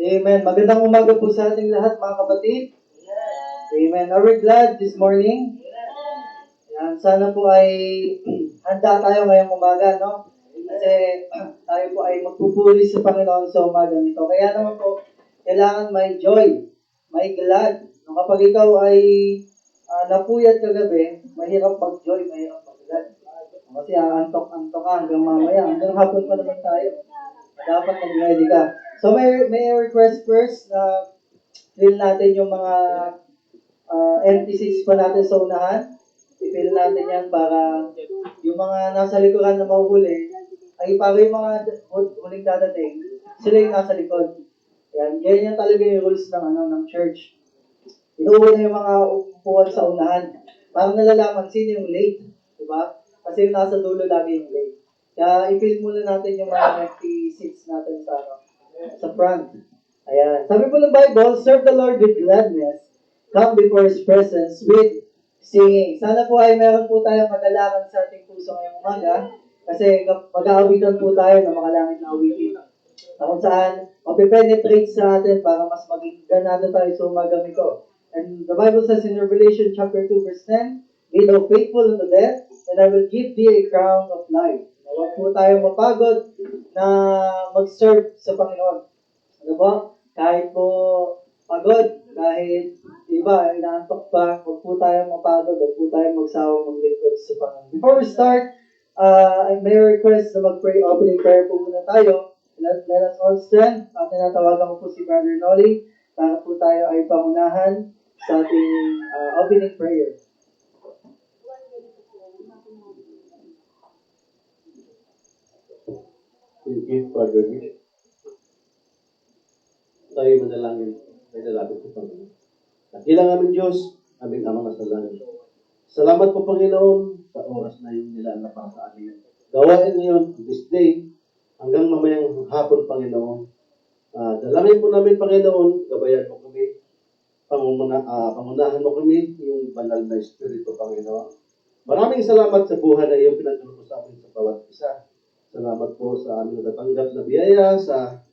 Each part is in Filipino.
Amen. Magandang umaga po sa ating lahat, mga kapatid. Amen. Are we glad this morning? Yan. Sana po ay handa tayo ngayong umaga, no? Kasi tayo po ay magpupuri sa Panginoon sa umaga nito. Kaya naman po, kailangan may joy, may glad. No, kapag ikaw ay napuyat kagabi, mahirap mag-joy, mahirap mag-glad. Kasi antok-antok ka hanggang mamaya. Hanggang hapon pa naman tayo. Dapat nag-ready ka. So may request first na fill natin yung mga empty seats pa natin sa unahan. I-fill natin yan para yung mga nasa likuran na mahuhuli, ay para yung mga huling dadating, sila yung nasa likod. Yan talaga yung rules ng church. Inuuna yung mga upuan sa unahan. Para nalalaman sino yung late. Diba? Kasi yung nasa dulo lagi yung late. Kaya i-fill muna natin yung mga empty seats natin sa front. Ayan. Sabi po ng Bible, serve the Lord with gladness. Come before His presence with singing. Sana po ay meron po tayong madalaman sa ating puso ngayong umaga. Kasi mag-aawitan po tayo ng mga langit na awitin. Na kung saan, mapipenetrate sa atin para mas maging ganado tayo sa umagang ito. And the Bible says in Revelation chapter 2 verse 10, "Be thou faithful unto death, and I will give thee a crown of life." Huwag po tayo mapagod na mag-serve sa Panginoon. Ano po? Kahit po pagod, kahit iba, inaantok pa, huwag po tayo mapagod, huwag po tayo magsawang maglingkod sa Panginoon. Before we start, I may request na mag-pray opening prayer po muna tayo. Let us all stand. Tinatawagan ko po si Brother Nolly para po tayo ay pangunahan sa ating opening prayer. Thank you, Brother Nick. Tayo manalangin. Tayo lalapit sa Panginoon. Dakilang aming Diyos, aming Amang nasa langit. Salamat po, Panginoon, sa oras na yung nilaan na para sa amin. Gawain ngayon, this day, hanggang mamayang hapon, Panginoon. Dalangin po namin, Panginoon, gabayan mo kami. Pangunahan mo kami, yung banal na Espiritu, Panginoon. Maraming salamat sa buhay na iyong pinagdalo sa amin sa bawat isa. Salamat po sa aming natatanggap na biyaya, sa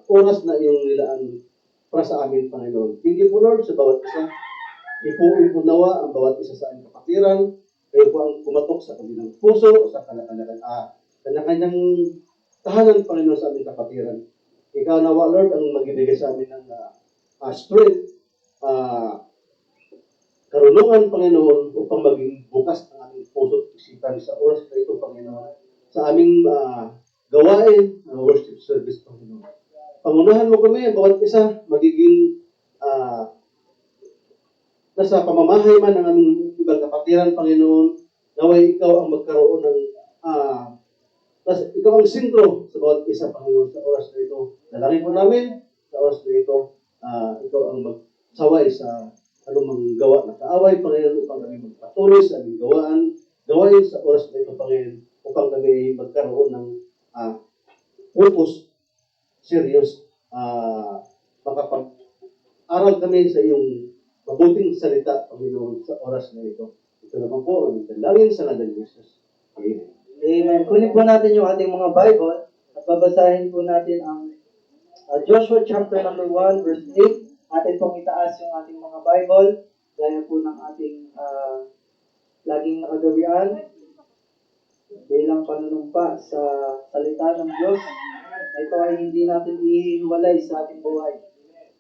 oras na iyong nilaan para sa amin, Panginoon. Thank you po, Lord, sa bawat isa. Ipuin po nawa ang bawat isa sa aming kapatiran. Kayo po ang kumatok sa kanilang puso, sa kanya-kanyang tahanan, Panginoon, sa aming kapatiran. Ikaw nawa, Lord, ang magbibigay sa amin ng strength, karunungan, Panginoon, upang maging bukas ang aming puso at isipan sa oras na ito, Panginoon, sa aming gawain ng worship service, Panginoon. Pangunahan mo kami, ang bawat isa, magiging nasa pamamahay man ng aming ibang kapatiran, Panginoon, naway ikaw ang magkaroon ng ikaw ang sentro sa bawat isa, Panginoon, sa oras na ito. Dalangin po namin sa oras na ito, ikaw ang magsaway sa anumang gawa na kaaway, Panginoon, upang kami magpatuloy sa aming gawain sa oras na ito, Panginoon, upang kami magkaroon ng focus, serious, makapag-aral kami sa iyong mabuting salita, Panginoon, sa oras na ito. Ito naman po ang dalangin sa ngalan ni Jesus. Amen. Amen. Kunin po natin yung ating mga Bible at babasahin po natin ang Joshua chapter number 1 verse 8. Atin pong itaas yung ating mga Bible gaya po ng ating laging nakagawian bilang panunumpa sa salita ng Diyos. Ito ay hindi natin ihiwalay sa ating buhay.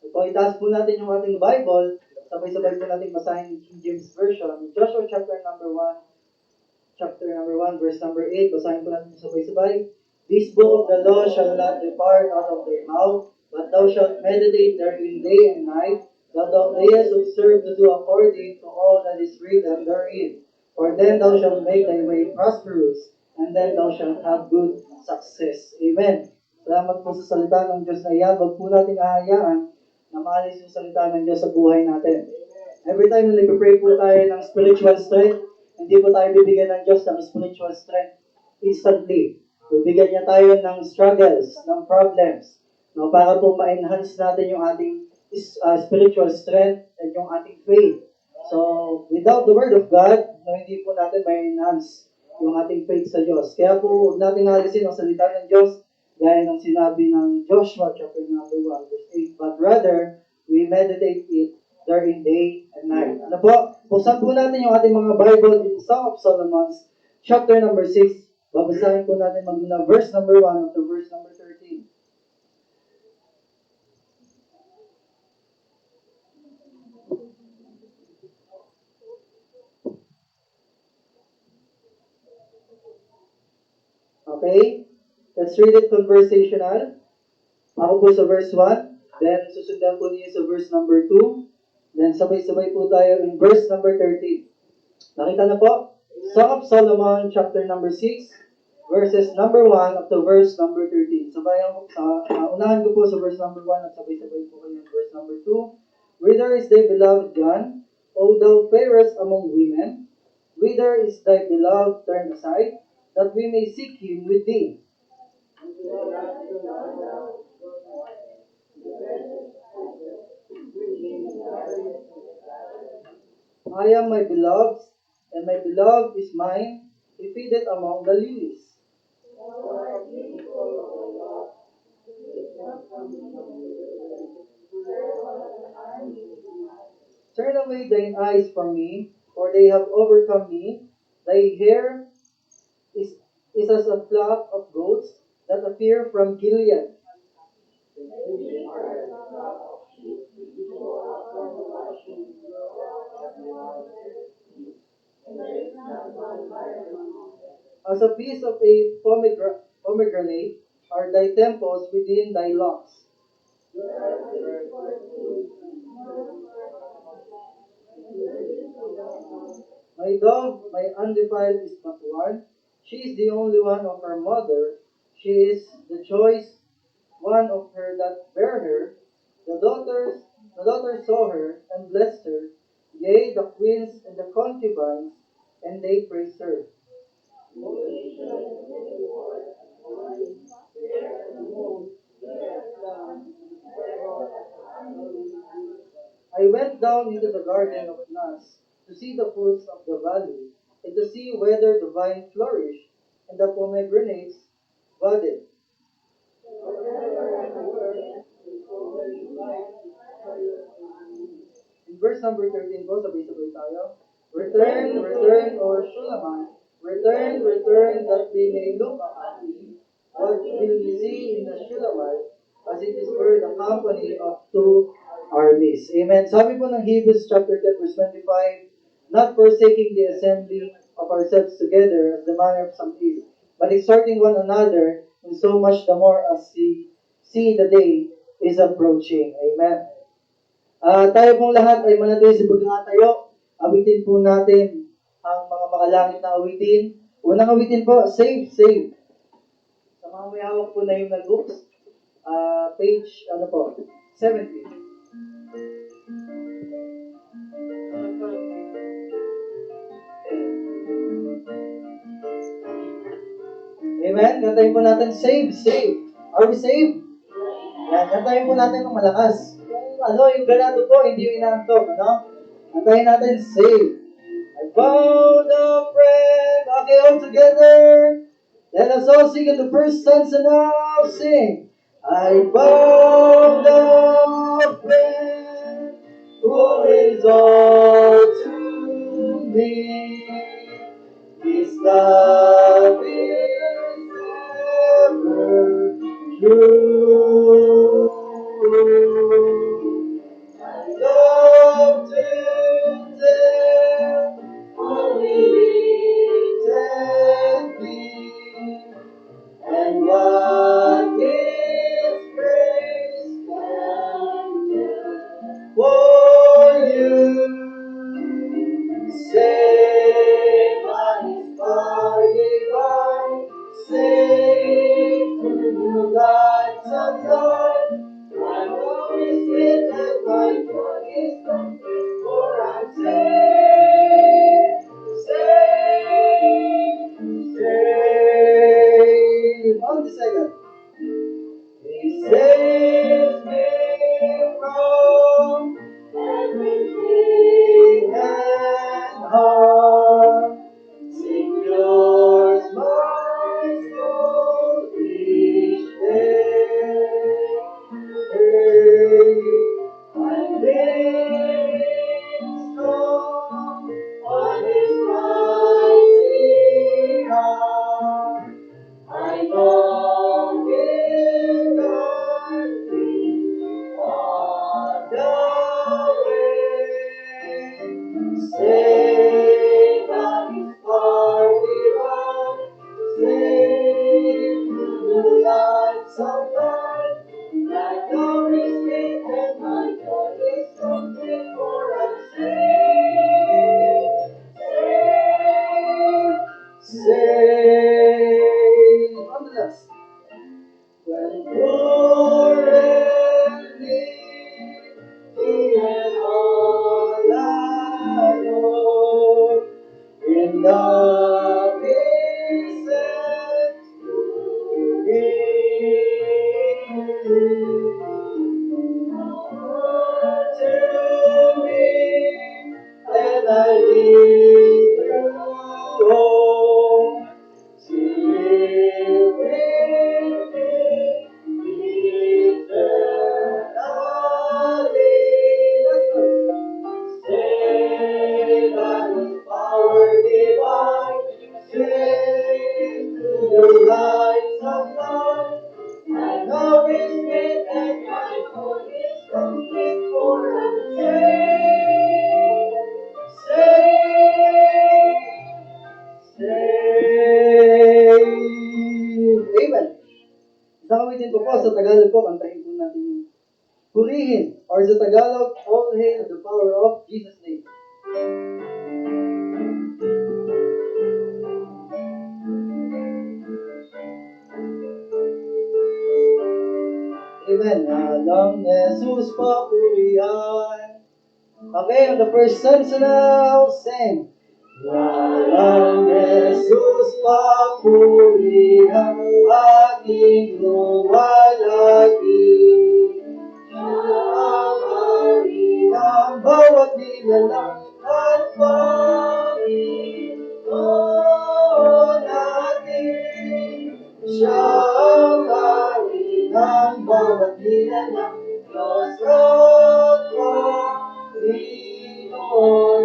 Ito, itaas po natin yung ating Bible. Sabay-sabay po natin basahin yung King James Version. Joshua chapter number 1, verse number 8. Basahin po natin sabay-sabay. "This book of the law shall not depart out of thy mouth, but thou shalt meditate therein day and night, that thou mayest observe to do according to all that is written therein. For then thou shalt make thy way prosperous, and then thou shalt have good success." Amen. Salamat po sa salita ng Diyos na iyan. Huwag po natin ahayaan na maalis yung salita ng Diyos sa buhay natin. Every time na nag-pray po tayo ng spiritual strength, hindi po tayo bibigyan ng Diyos ng spiritual strength instantly. Bibigyan niya tayo ng struggles, ng problems, no, para po ma-enhance natin yung ating spiritual strength and yung ating faith. So, without the Word of God, no, hindi po natin ma-enhance yung ating faith sa Diyos. Kaya po, huwag natin alisin ang salita ng Diyos gaya ng sinabi ng Joshua chapter number 1 verse 8. But rather, we meditate it during day and night. Ano po? Buksan po natin yung ating mga Bible in Song of Solomon, chapter number 6. Babasahin po natin magmula verse number 1 to verse number 13. Okay? Let's read it conversational. Ako po sa verse 1. Then, susundan po niyo sa verse number 2. Then, sabay-sabay po tayo in verse number 13. Nakita na po? Song of Solomon, chapter number 6, verses number 1 up to verse number 13. Unahan ko po sa verse number 1 at sabay-sabay po kayo in verse number 2. "Whither is thy beloved gone, O thou fairest among women? Whither is thy beloved turned aside, that we may seek him with thee? I am my beloved's, and my beloved is mine. He feedeth among the lilies. Turn away thine eyes from me, for they have overcome me. Thy hair is, is as a flock of goats that appear from Gilead. As a piece of a pomegranate are thy temples within thy locks. My dove, my undefiled, is but one. She is the only one of her mother. She is the choice one of her that bare her. The daughters saw her and blessed her. Yea, the queens and the concubines, and they praised her. I went down into the garden of nuts to see the fruits of the valley, and to see whether the vine flourished and the pomegranates budded. In verse number 13 po, sabay-sabay tayo. Return, return, O Shulamite. Return, return, that we may look at thee. What will we see in the Shulamite, as it is for the company of two armies? Amen. Sabi po ng Hebrews chapter 10 verse 25, not forsaking the assembly of ourselves together as the manner of some is, but exhorting one another, and so much the more as we see the day is approaching. Amen. Tayo pong lahat ay manatili sa pagkakatayo. Awitin po natin ang mga makalangit na awitin. Unang awitin po, save, save. Sa mga may hawak po na hymnal books, page, 70. Amen? Kantayin po natin, save, save. Are we saved? Yan, kantayin po natin ng malakas. Yung ganado po, hindi yung inaantok, Kantayin natin, save. I found a friend. Okay, all together. Let us all sing in the first stanza now. Sing. I found a friend who is all to me. His love is ever true. I love to tell how he lifted me, and what his grace can do for you. ko po, sa Tagalog po, kantahin po natin yung purihin. Or sa Tagalog, all hail the power of Jesus' name. Amen. Alang Jesus papurihan. Okay, on the first stanza now, sing. Alang Jesus papurihan, aking luwalhati. Ang bawat nilalang at Panginoon natin. Siya ang hari ng bawat nilalang, Diyos at Panginoon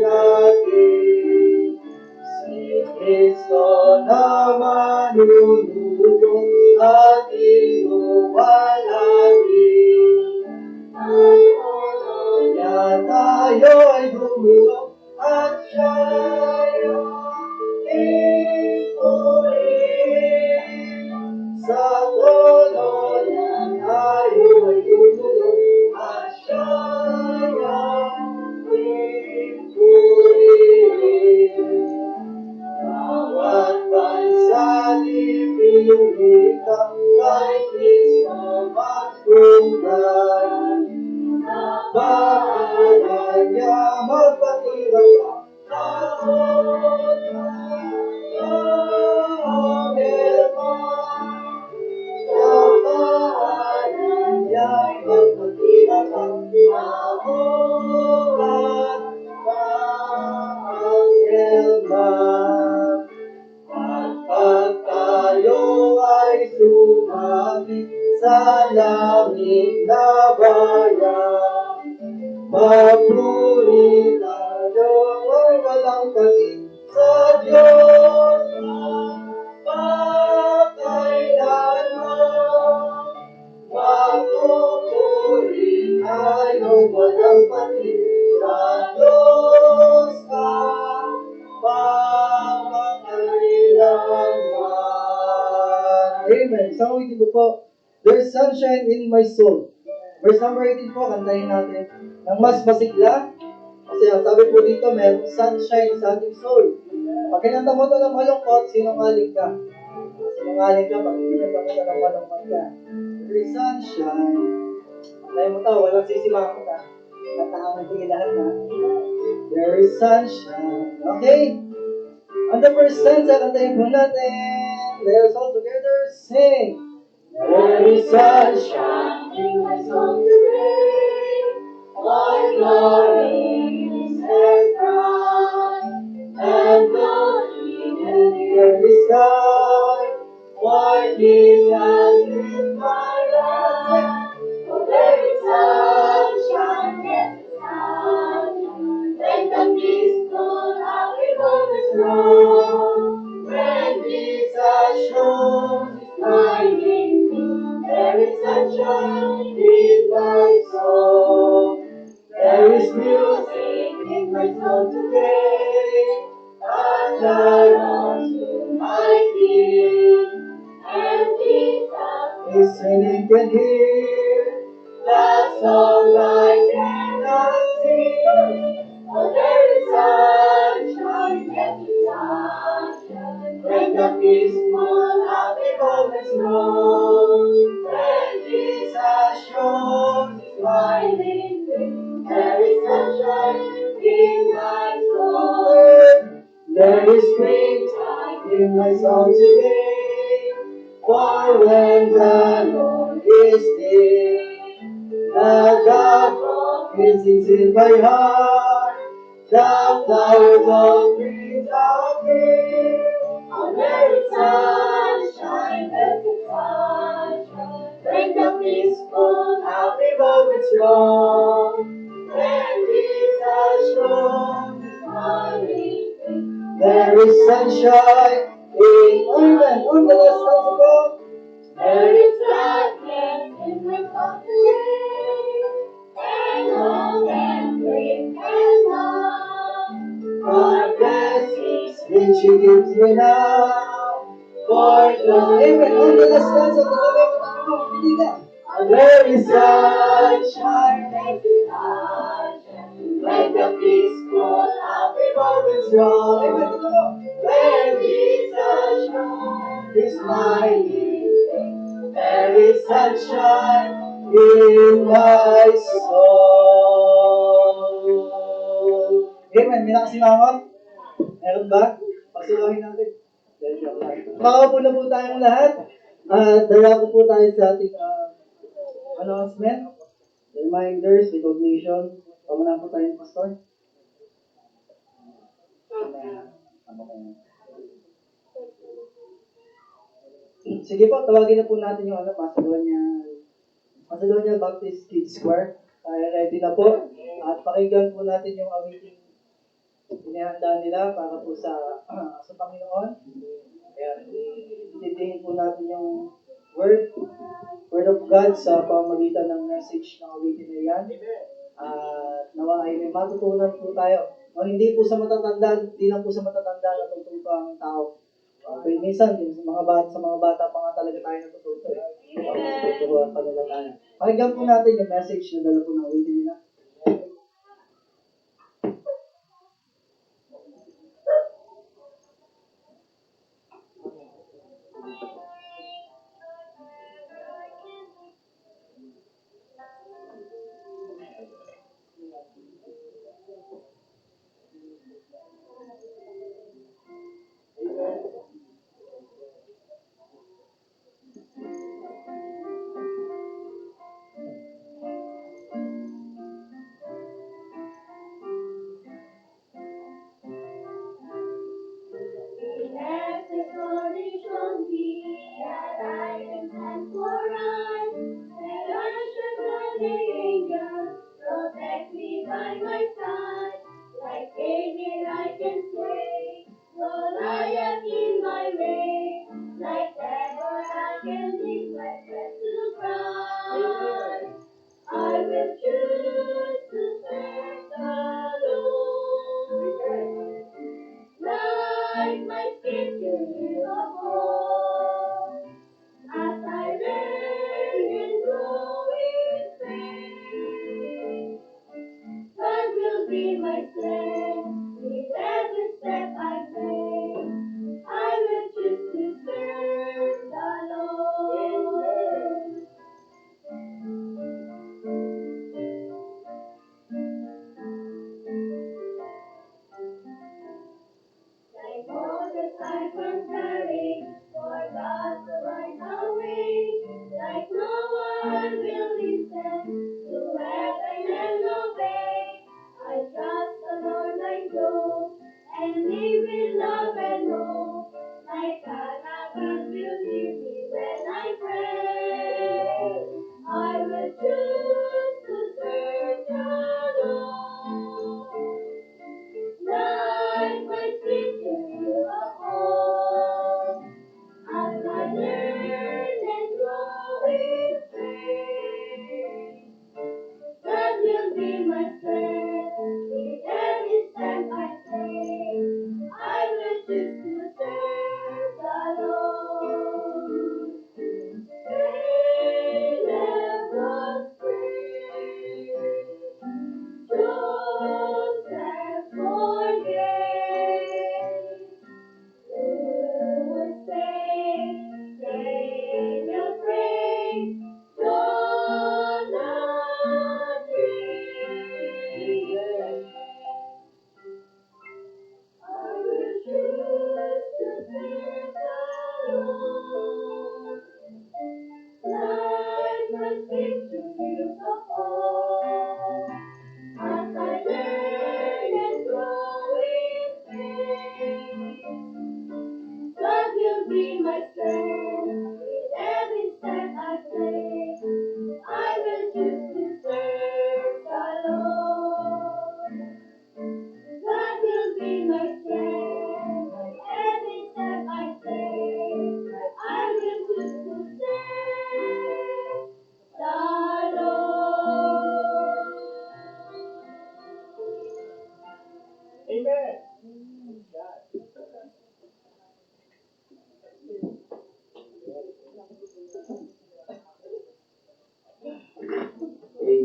natin. Si Kristo na manunubos at inuwalhati. Kaya tayo ay gumulong at siya'y ipurihin. Sa trono niya tayo ay gumulong at siya'y ipurihin. Bawat bansa lipinit ang kay Kristo magtunggal. Pangalan niya magpatibay ang takot ng Herman. Sa pangalan niya'y magpatibay ang takot ng Herman. Kapag tayo ay sumapit sa langit na bayan, mapuri tayo ay walang palit sa Diyos ang pagkailanman. Mapupuri tayo walang palit sa Diyos ang pagkailanman. Amen. Sa awitin ko po, there's sunshine in my soul. Verse number 18 po, kantahin natin. Nang mas masigla, kasi ang sabi po dito, mayroong sunshine sa ating soul. Pag kinanta mo ito ng malungkot, sinungaling ka. Sinungaling ka pag kinanta mo ito ng malungkot ka. There is sunshine. Kantahin mo ito, walang sisimangot ka. Kantahan sige lahat na. There is sunshine. Okay? On the first stanza, kantahin po natin. Let us all together sing. There is sunshine in my soul today, my glory is and bright, and glory in the early sky, white Jesus is my life. Oh, there is sunshine, yes, sunshine, when the peaceful happy moments roll, when Jesus shows his mighty. There is sunshine in my soul. There is music in my soul today. And I run to my King. And Jesus listening can hear the songs I cannot sing. Oh, there is sunshine, yes, sunshine. When the peaceful happy moments roll. Jesus shows his smiling face. There is sunshine in my soul. There is springtime in my soul today. For when the Lord is near, the God is in my heart. The flowers of trees are green. Oh, there is sunshine, there is sunshine. When the peaceful, happy moments roll, when Jesus shows his smiling face, there is sunshine in Urban. Let's talk about. There is gladness in my soul today, and hope and faith and love. For blessings which He gives me now. For just amen. On the last stanza, There is sunshine, when the peaceful, happy moments roll. Amen. Ito mo. When Jesus is smiling, there is sunshine in my soul. Amen. May nakasimangot? Meron ba? Pagsilahin natin. Makaupo na po tayong lahat. Dala ko po tayo sa ating announcement, reminders, recognition. Pamuna po tayo ng pastor. Sige po, tawagin na po natin yung Macedonia Baptist Kids Choir. Ready na po. At pakinggan po natin yung awiting inihanda nila para po sa Panginoon. Ayan, itindihin po natin yung Word of God sa pamamagitan ng message ng awitin na yan. Nawa ay may matutunan po tayo. No, hindi po sa matatanda, hindi lang po sa matatanda natututo ang tao. Pero minsan, sa mga bata pa nga talaga tayo natututo. Tuturuan pa nila tayo. Pakinggan po natin yung message na dala po ng awitin nila.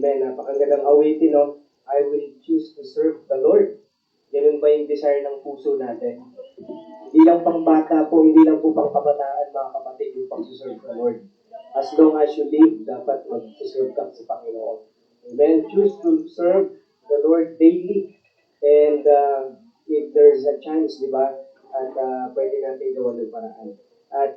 Amen. Napakagandang awitin, no? I will choose to serve the Lord. Ganun ba yung desire ng puso natin? Hindi lang pang bata po, hindi lang po pang kabataan, mga kapatid, yung pag-serve the Lord. As long as you live, dapat mag-serve ka sa Panginoon. Amen. Choose to serve the Lord daily. And if there's a chance, di ba? At pwede natin gawa ng paraan. At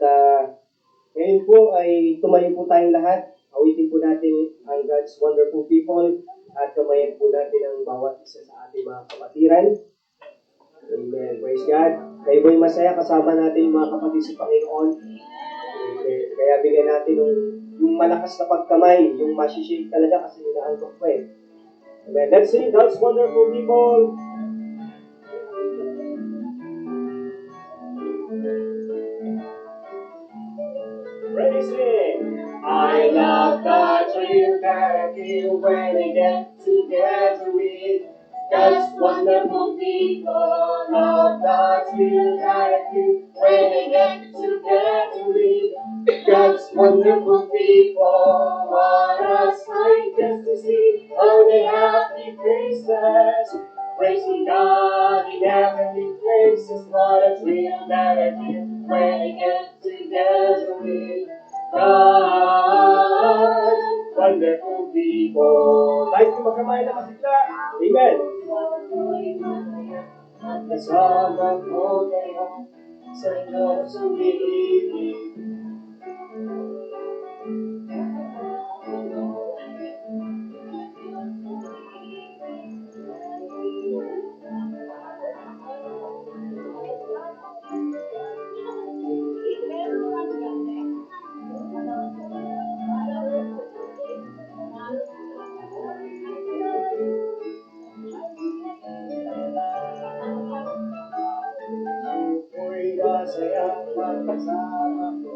ngayon po ay tumayo po tayong lahat. Awitin po natin ang God's wonderful people at kamayan po natin ang bawat isa sa ating mga kapatiran. Amen. Praise God. Kayo po'y masaya kasama natin yung mga kapatid sa Panginoon. Amen. Kaya bigyan natin yung malakas na pagkamay, yung masishake talaga kasi inaantok pa eh. Amen. Let's sing God's wonderful people. Ready, sing. I love the thrill that I feel when I get together with God's wonderful people. Love the thrill that I feel when I get together with God's wonderful people. What a sight just to see all the happy faces, praising God in heavenly places. What a thrill that I feel when I get together with God, wonderful people. Tayo po magkamay na masigla. Amen. Kasama ko kayo sa Diyos umiibig. Ako'y masaya magkasama ko.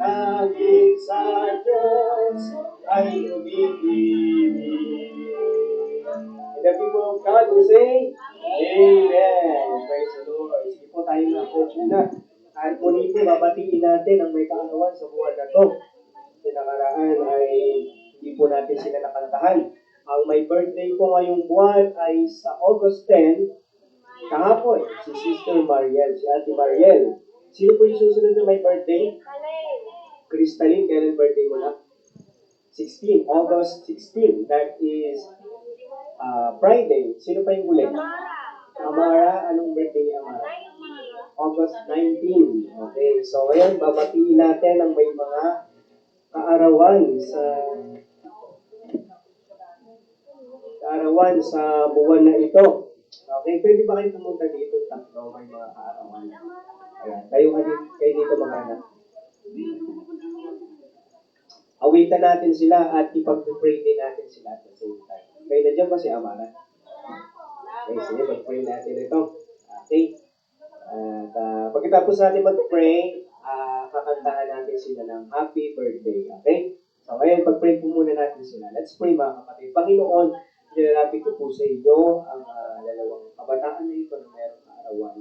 Kahit sa Diyos ay umiibig. And the people of God will say, Amen. Praise the Lord. Sige po tayo na po una. At muli po, babatiin natin ang may kaarawan sa buwan na to. Sinakaraan ay hindi po natin sila nakantahan. Ang may birthday po ngayong buwan ay sa August 10, kahapon, si Sister Mariel, si Ate Mariel. Sino po yung susunod na may birthday? Crystalline, kailan birthday mo na? 16, August 16. That is Friday. Sino pa yung huli? Amara. Anong birthday ni Amara? August 19. Okay, so ngayon, babatiin natin ang may mga kaarawan sa buwan na ito. Okay, pwede ba kayo pumunta dito? Tatlo, may mga kaarawan. Ayan, tayo kayo dito mga anak. Awitan natin sila at ipag-pray din natin sila at the same time. Okay, nandiyan ba si Amara? Okay, sige, pag-pray natin ito. Okay. At pagkatapos natin mag-pray, kakantahan natin sila ng happy birthday. Okay? So ngayon, pag-pray po muna natin sila. Let's pray mga kapatid. Panginoon, nilalapit ko po sa inyo ang dalawang kabataan na ito na mayroong kaarawan.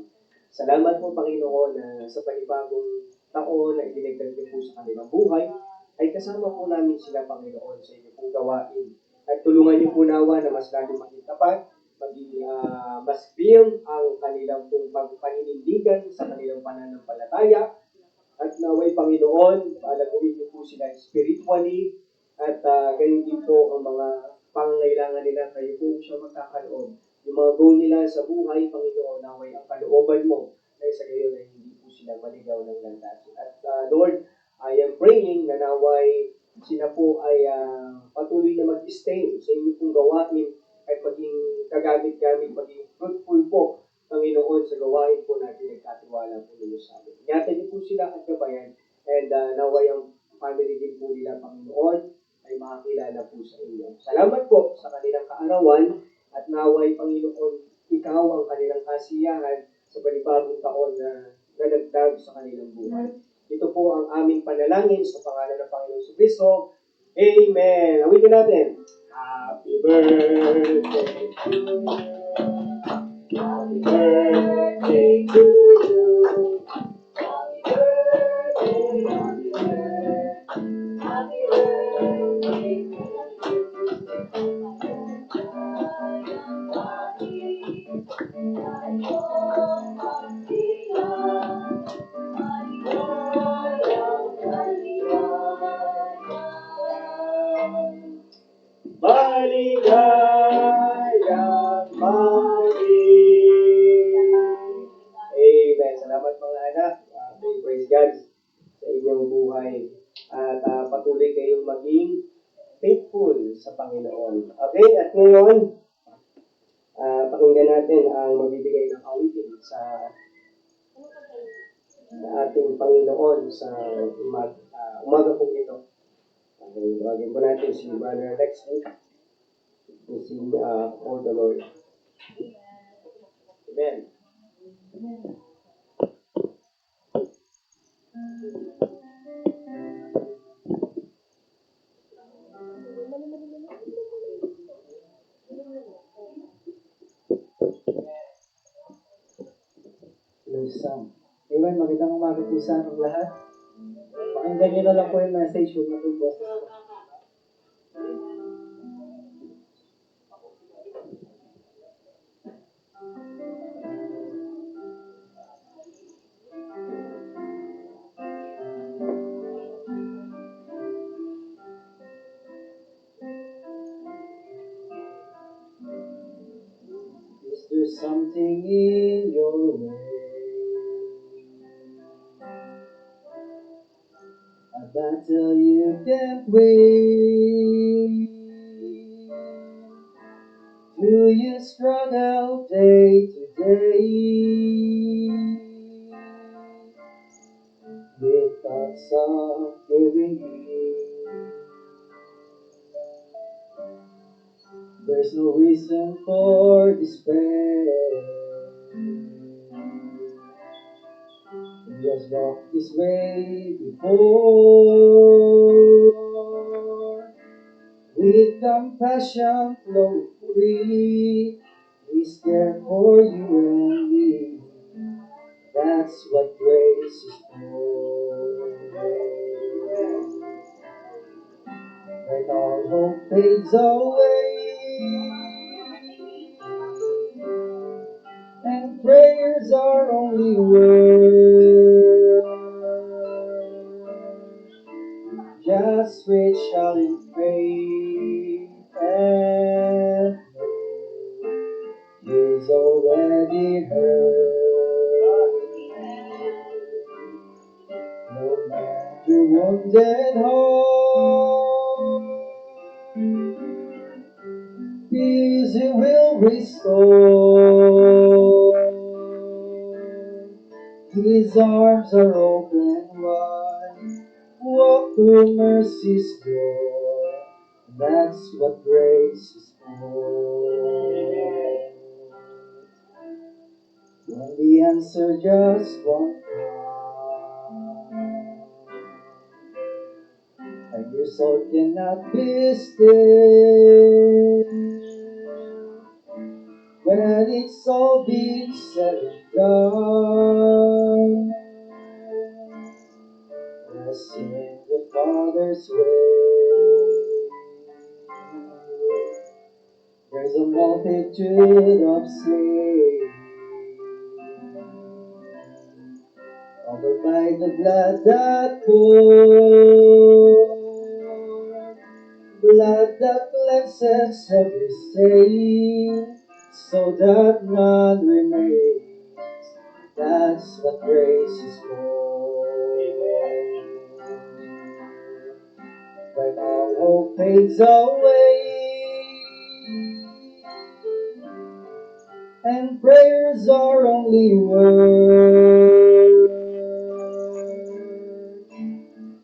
Salamat po Panginoon na sa panibagong taon na idinagdag niyo po sa kanilang buhay, ay kasama po namin sila, Panginoon, sa inyo pong gawain. At tulungan niyo po nawa na mas lalo maging tapat, maging mas firm ang kanilang pong pagpaninindigan sa kanilang pananampalataya. At naway, Panginoon, paalaguin niyo po sila spiritually at ganyan din po ang mga pangangailangan nila. Kayo po siya magkakaloob. Yung mga goal nila sa buhay, Panginoon, naway ang kalooban mo dahil sa gayon ay hindi po sila maligaw ng landas. At Lord, I am praying na naway sila po ay patuloy na mag-stay sa inyong pong gawain at maging kagamit-gamit, maging fruitful po, Panginoon, sa gawain po natin nagkatiwala po ninyo sa amin. Ingatan niyo po sila at gabayan and naway ang family din po nila, Panginoon, ay makakilala po sa inyo. Salamat po sa kanilang kaarawan at naway, Panginoon, ikaw ang kanilang kasiyahan sa panibagong taon na nadagdag sa kanilang buhay. Ito po ang aming panalangin sa pangalan ng Panginoon Kristo. Amen. Awitin natin. Happy birthday to you. Happy birthday to you. Happy birthday, happy birthday, happy Maligayang Maging. Amen. Salamat mga anak. Praise God sa inyong buhay. At patuloy kayong maging faithful sa Panginoon. Okay? At ngayon, pakinggan natin ang magbibigay ng awitin sa ating Panginoon sa umaga po ito. Okay, tawagin po natin si Brother Lexi to sing for the Lord. Amen. Lusam. Amen. Magandang umaga po sa ating lahat. Pakinggan niyo na lang po yung message. Huwag na po yung boses ko. Is there something in your way? A battle you can't win? Do you struggle day to day with thoughts of giving in? There's no reason for despair. We have walked this way before. With compassion flow free. He's there for you and me. That's what grace is for. When all hope fades away and prayers are only words, just reach out in faith and He's already heard. No matter wounded heart, Peace He will restore. His arms are open wide. Walk through mercy's door. That's what grace is for. When the answer just won't come, and your soul cannot be still. When it's all been said and done, rest in the Father's way. There's a multitude of slaves covered by the blood that poured, blood that cleanses every stain, so that none remains. That's what grace is for. When all hope fades away and prayers are only words,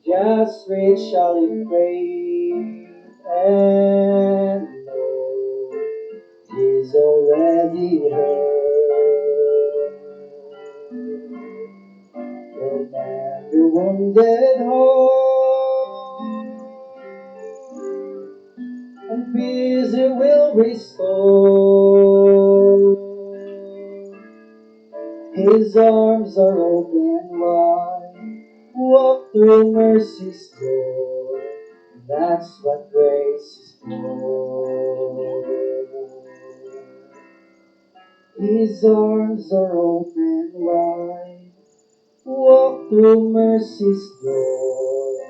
just reach out in faith and know He's already heard. wounded home, and peace it will restore. His arms are open wide, walk through mercy's door. That's what grace is for. His arms are open wide, walk through mercy's door.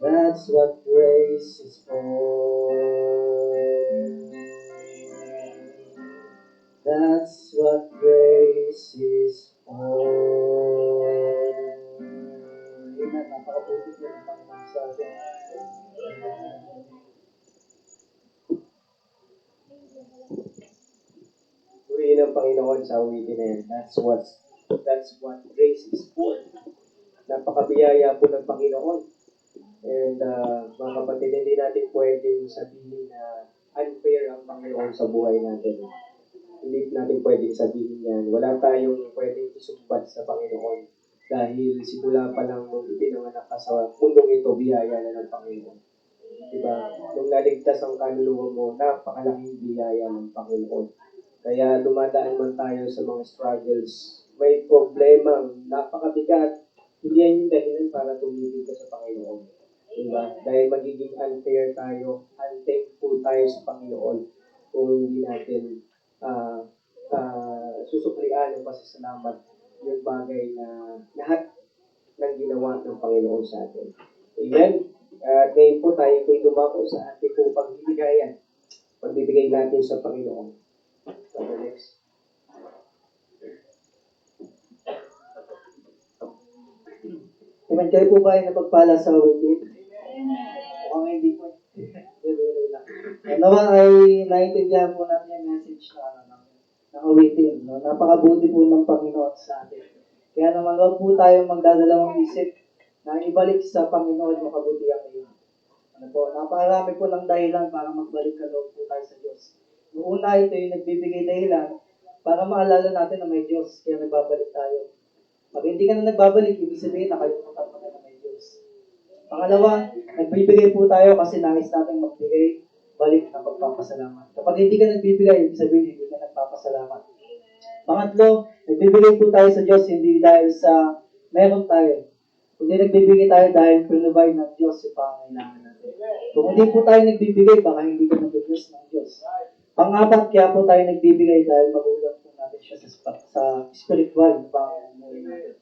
That's what grace is for. That's what grace is for. Amen. Napakabuti po ng Panginoon sa atin. Purihin ang Panginoon sa awitin na yan. That's what grace is for. Napakabiyaya po ng Panginoon. And mga kapatid, hindi natin pwedeng sabihin na unfair ang Panginoon sa buhay natin. Hindi natin pwedeng sabihin yan. Wala tayong pwedeng isumbat sa Panginoon. Dahil simula pa lang nung ipinanganak ka sa mundong ito, biyaya na ng Panginoon. Diba? Nung naligtas ang kaluluwa mo, napakalaking biyaya ng Panginoon. Kaya dumadaan man tayo sa mga struggles, may problemang napakabigat, hindi yan yung dahilan para tumigil ka sa Panginoon. Diba? Dahil magiging unfair tayo, unthankful tayo sa Panginoon kung hindi natin susuklian ng pasasalamat yung bagay na lahat ng ginawa ng Panginoon sa atin. Amen? At ngayon po tayo po'y dumako sa ating pong pagbibigayan. Pagbibigay natin sa Panginoon. So, the next. Amen. Kayo po ba ay napagpala sa awitin? Mukhang hindi po. Nawa ay naiintindihan po natin yung message na awitin. No? Napakabuti po ng Panginoon sa atin. Kaya naman huwag po tayong magdadalawang isip na ibalik sa Panginoon yung kabutihan ngayon. Ano po, napakarami po ng dahilan para magbalik kaloob po tayo sa Diyos. Noong una, ito yung nagbibigay dahilan para maalala natin na may Diyos, kaya nagbabalik tayo. Pag hindi ka na nagbabalik, ibig sabihin nakalimutan mo na may Diyos. Pangalawa, nagbibigay po tayo kasi nais natin magbigay balik ng pagpapasalamat. Kapag hindi ka nagbibigay, ibig sabihin hindi ka nagpapasalamat. Pangatlo, nagbibigay po tayo sa Diyos hindi dahil sa meron tayo. Kundi nagbibigay tayo dahil provide ng Diyos yung pangangailangan natin. Kung hindi po tayo nagbibigay, baka hindi ka nag-bless ng Diyos. Pang-apat, kaya po tayo nagbibigay dahil magulang po natin siya sa spiritual na pangangailangan natin.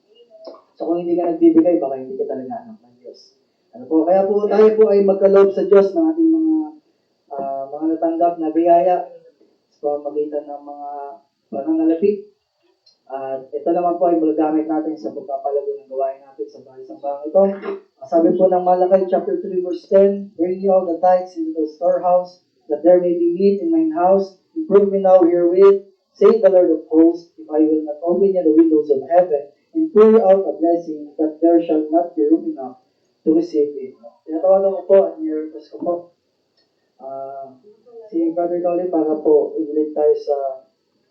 So kung hindi ka nagbibigay, baka hindi ka talaga anak ng Diyos. Ano po? Kaya po tayo po ay magkaloob sa Diyos ng ating mga natanggap na biyaya sa pamamagitan ng mga pananalapi. At ito naman po ay magagamit natin sa pagpapalago ng gawain natin sa bahay-sambahang ito. Sabi po ng Malakay chapter 3 verse 10, "Bring ye all the tithes into the storehouse, that there may be meat in mine house. Improve me now herewith, saith the Lord of hosts, if I will not open yet the windows of heaven, and pour out a blessing, that there shall not be room enough to receive it." Tinatawagan ko po at nirequest ko po si Brother Dolly para po i-lead tayo sa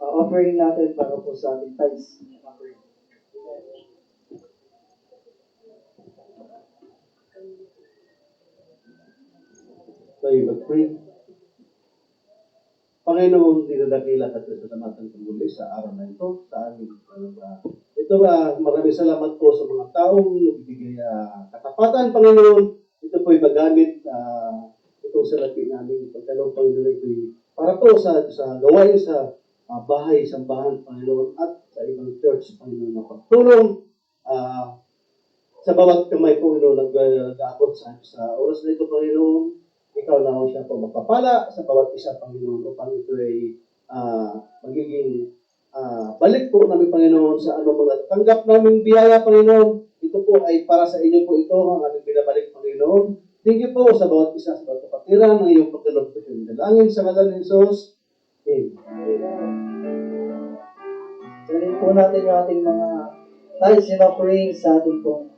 offering natin para po sa ating tithes offering. Tayo mag-pray. Panginoon, dinadakila at nasalamatan ko muli sa araw na ito, sa aming ito maraming salamat po sa mga taong nagbibigay katapatan, Panginoon. Ito po'y magamit itong salapi namin. Pagkalong Panginoon, ito'y para po sa gawain sa bahay, sambahan, Panginoon, at sa ibang church, Panginoon, na pagtulong sa bawat kamay, Panginoon, nag-aabot sa oras na ito, Panginoon. Ikaw na siya po magpapala sa bawat isa, Panginoon, upang ito ay magiging balik po namin, Panginoon, sa anong mga tanggap naming biyaya, Panginoon. Ito po ay para sa inyo po ito, ang aming binabalik, Panginoon. Thank you po sa bawat isa, sa bawat kapatiran ng iyong pagkalog po yung dalangin sa ngalan ni Jesus. Amen. Sabihin po natin yung ating mga tithes and offerings sa ating pong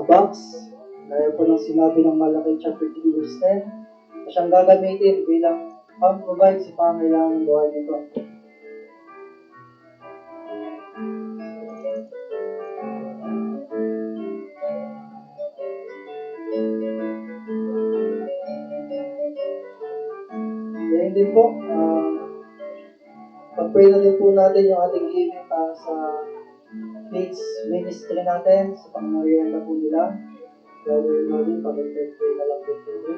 box. Gaya po ng sinabi ng Malakay chapter 3 verse 10, na siyang gagamitin bilang pang-provide sa pangailangan ng gawain nito. din po, pag-pray na din po natin yung ating giving para sa kids ministry natin, sa pangmarienda po nila. Brother Marvin, pag-pray na lang din po din.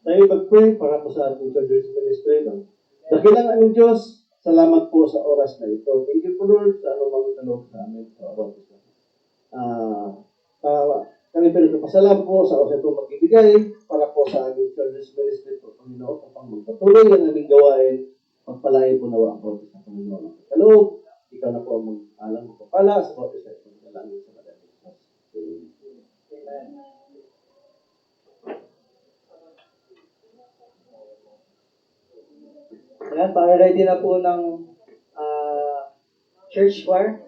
Tayo mag-pray para po sa ating children's ministry. Dakilang aming Diyos, salamat po sa oras na ito. Thank you po Lord sa anumang talog sa amin sa oras ito. Kami pinagpapasalamat po sa oras ito magbibigay para po sa aming children's ministry po, Panginoon, upang magpatuloy ang aming gawain, magpalain po nawa ang bawat sa Panginoon. Kaloob, ikaw na po ang mag-alang magpapala sa bawat isa ito. Dalangin sa madaling Diyos. Amen. Ayan, paki-ready na po ng church choir.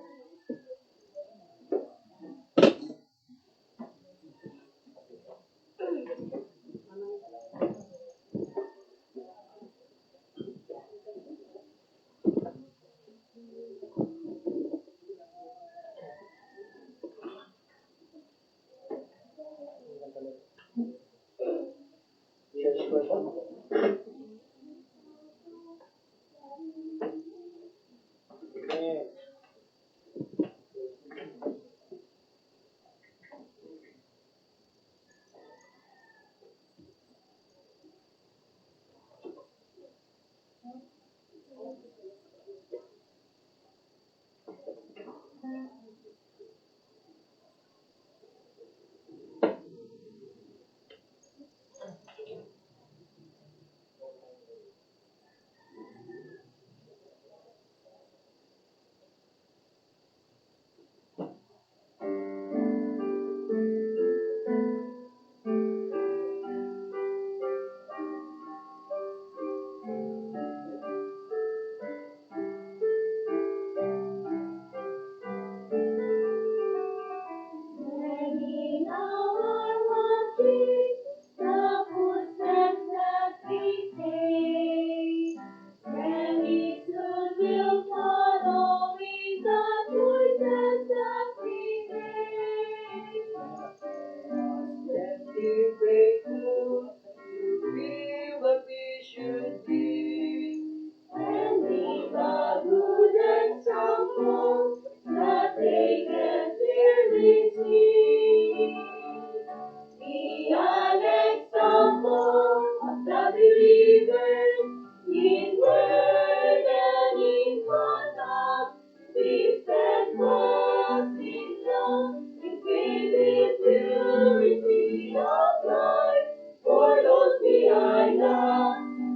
Church choir.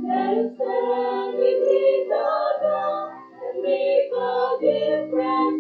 Let us stand beneath the dawn and make a difference.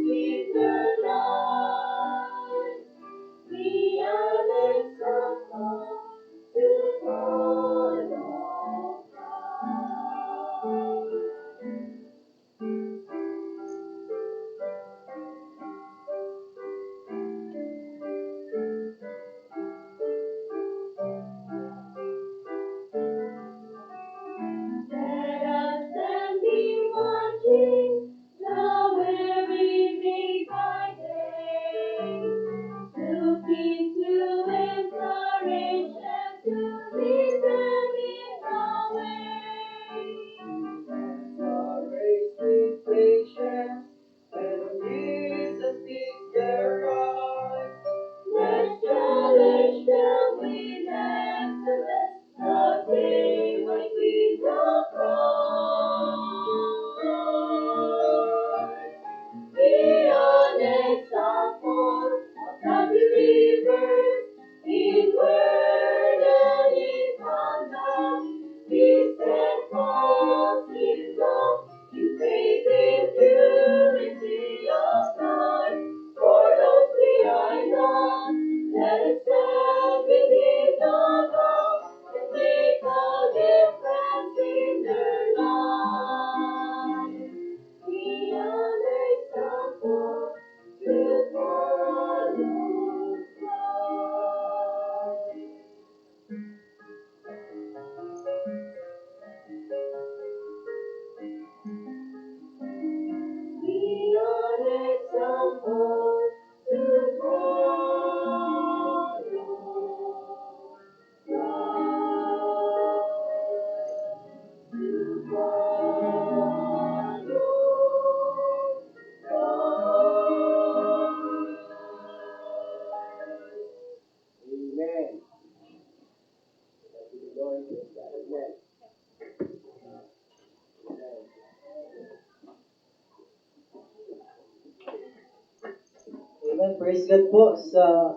Amen. Praise God po sa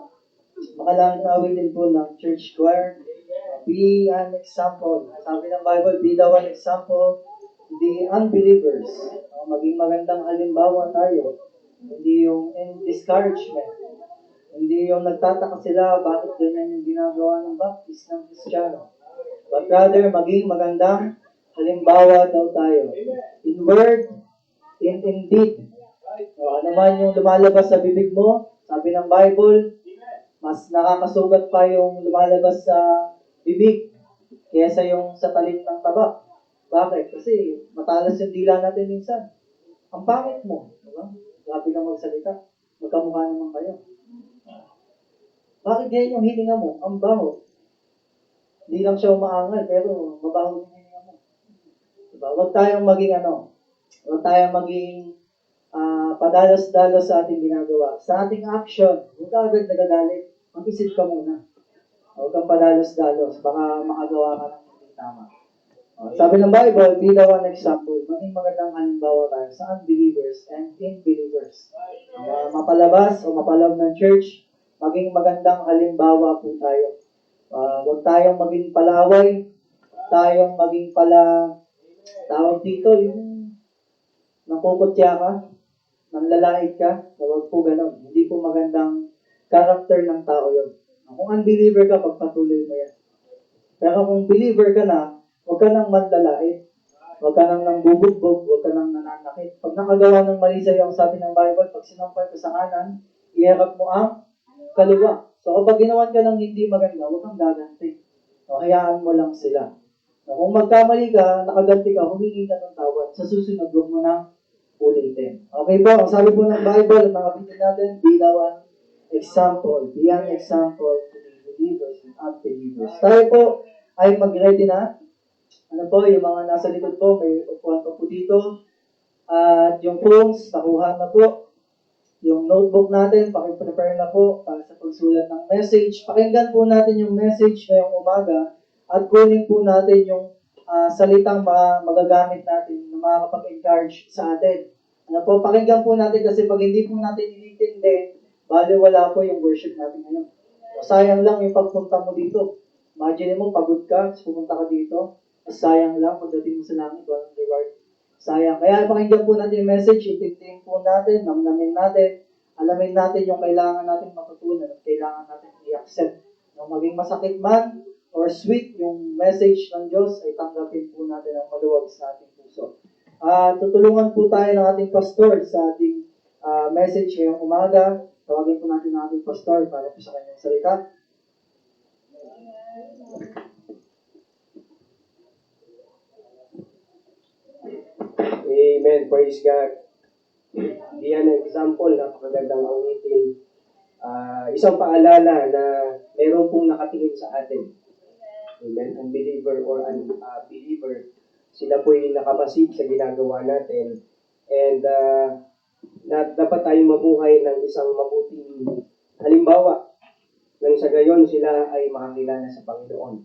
makalang na awitin po ng church choir. Be an example. Sabi ng Bible, be thou an example to the unbelievers. Maging magandang halimbawa tayo. Hindi yung in discouragement. Hindi yung nagtataka sila bakit ganyan yung ginagawa ng baptist ng Kristiyano. But rather, maging magandang halimbawa daw tayo. In word, in deed. Ano man yung lumalabas sa bibig mo, sabi ng Bible, mas nakakasugat pa yung lumalabas sa bibig kaysa yung sa talim ng taba. Bakit? Kasi matalas yung dila natin minsan. Ang pangit mo. Diba? Grabe kang magsalita. Magkamukha naman kayo. Bakit ganyan yung hininga mo? Ang baho. Hindi lang siya umaangal, pero mabaho yung hininga mo. Diba? Huwag tayong maging huwag tayong maging padalos-dalos sa ating ginagawa. Sa ating action, huwag ka agad nagagalit. Mag-isip ka muna. Huwag kang padalos-dalos. Baka makagawa ka ng hindi tama. Sabi ng Bible, be thou an example. Maging magandang halimbawa tayo sa unbelievers and unbelievers. Mapalabas o mapaloob ng church, maging magandang halimbawa po tayo. Huwag tayong maging palaway, tayong maging tawag dito, yung nakukutya ka, nanlalait ka, huwag po ganun. Hindi po magandang character ng tao yun. Kung unbeliever ka, pagpatuloy mo yan. Pero kung believer ka na, huwag ka nang manlalait, huwag ka nang bubugbog, huwag ka nang nananakit. Pag nakagawa ng mali sa'yo, ang sabi ng Bible, pag sinampay ka sa kanan, iharap mo ang kaliwa. So kapag ginawan ka ng hindi maganda, huwag kang gaganti. Hayaan mo lang sila. Kung magkamali ka, nakaganti ka, humingi ka ng tawad. Sa susunod, huwag mo nang ulitin. Okay po, ang sabi po ng Bible, mga kapatid natin, be thou an example. Be an example to the believers and unbelievers. Tayo po ay mag-ready na. Ano po, yung mga nasa likod po, may upuan pa po dito. At yung phones, nakuha na po. Yung notebook natin, pakiprepare na po para sa pagsulat ng message. Pakinggan po natin yung message ngayong umaga at kunin po natin yung salitang magagamit natin na makakapag-encourage sa atin. Ano po, pakinggan po natin kasi pag hindi po natin inintindi, bali wala po yung worship natin ngayon. Sayang lang yung pagpunta mo dito. Imagine mo, pagod ka, pumunta ka dito. Sayang lang, pagdating mo sa langit, walang reward. Sayang. Kaya pakinggan po natin yung message, itindihin po natin, namnamin natin, alamin natin yung kailangan natin matutunan at kailangan natin i-accept. Yung maging masakit man or sweet yung message ng Diyos, ay tanggapin po natin ang maluwag sa ating puso. Tutulungan po tayo ng ating pastor sa ating message ngayong umaga. Tawagin po natin ang ating pastor para po sa kanyang salita. Amen. Praise God. Be an example, napakagandang awitin. Isang paalala na meron pong nakatingin sa atin. Amen. Unbeliever or unbeliever. Sila po yung nakamasid sa ginagawa natin. And dapat tayong mabuhay ng isang mabuting halimbawa. Nang sa gayon sila ay makakilala sa Panginoon.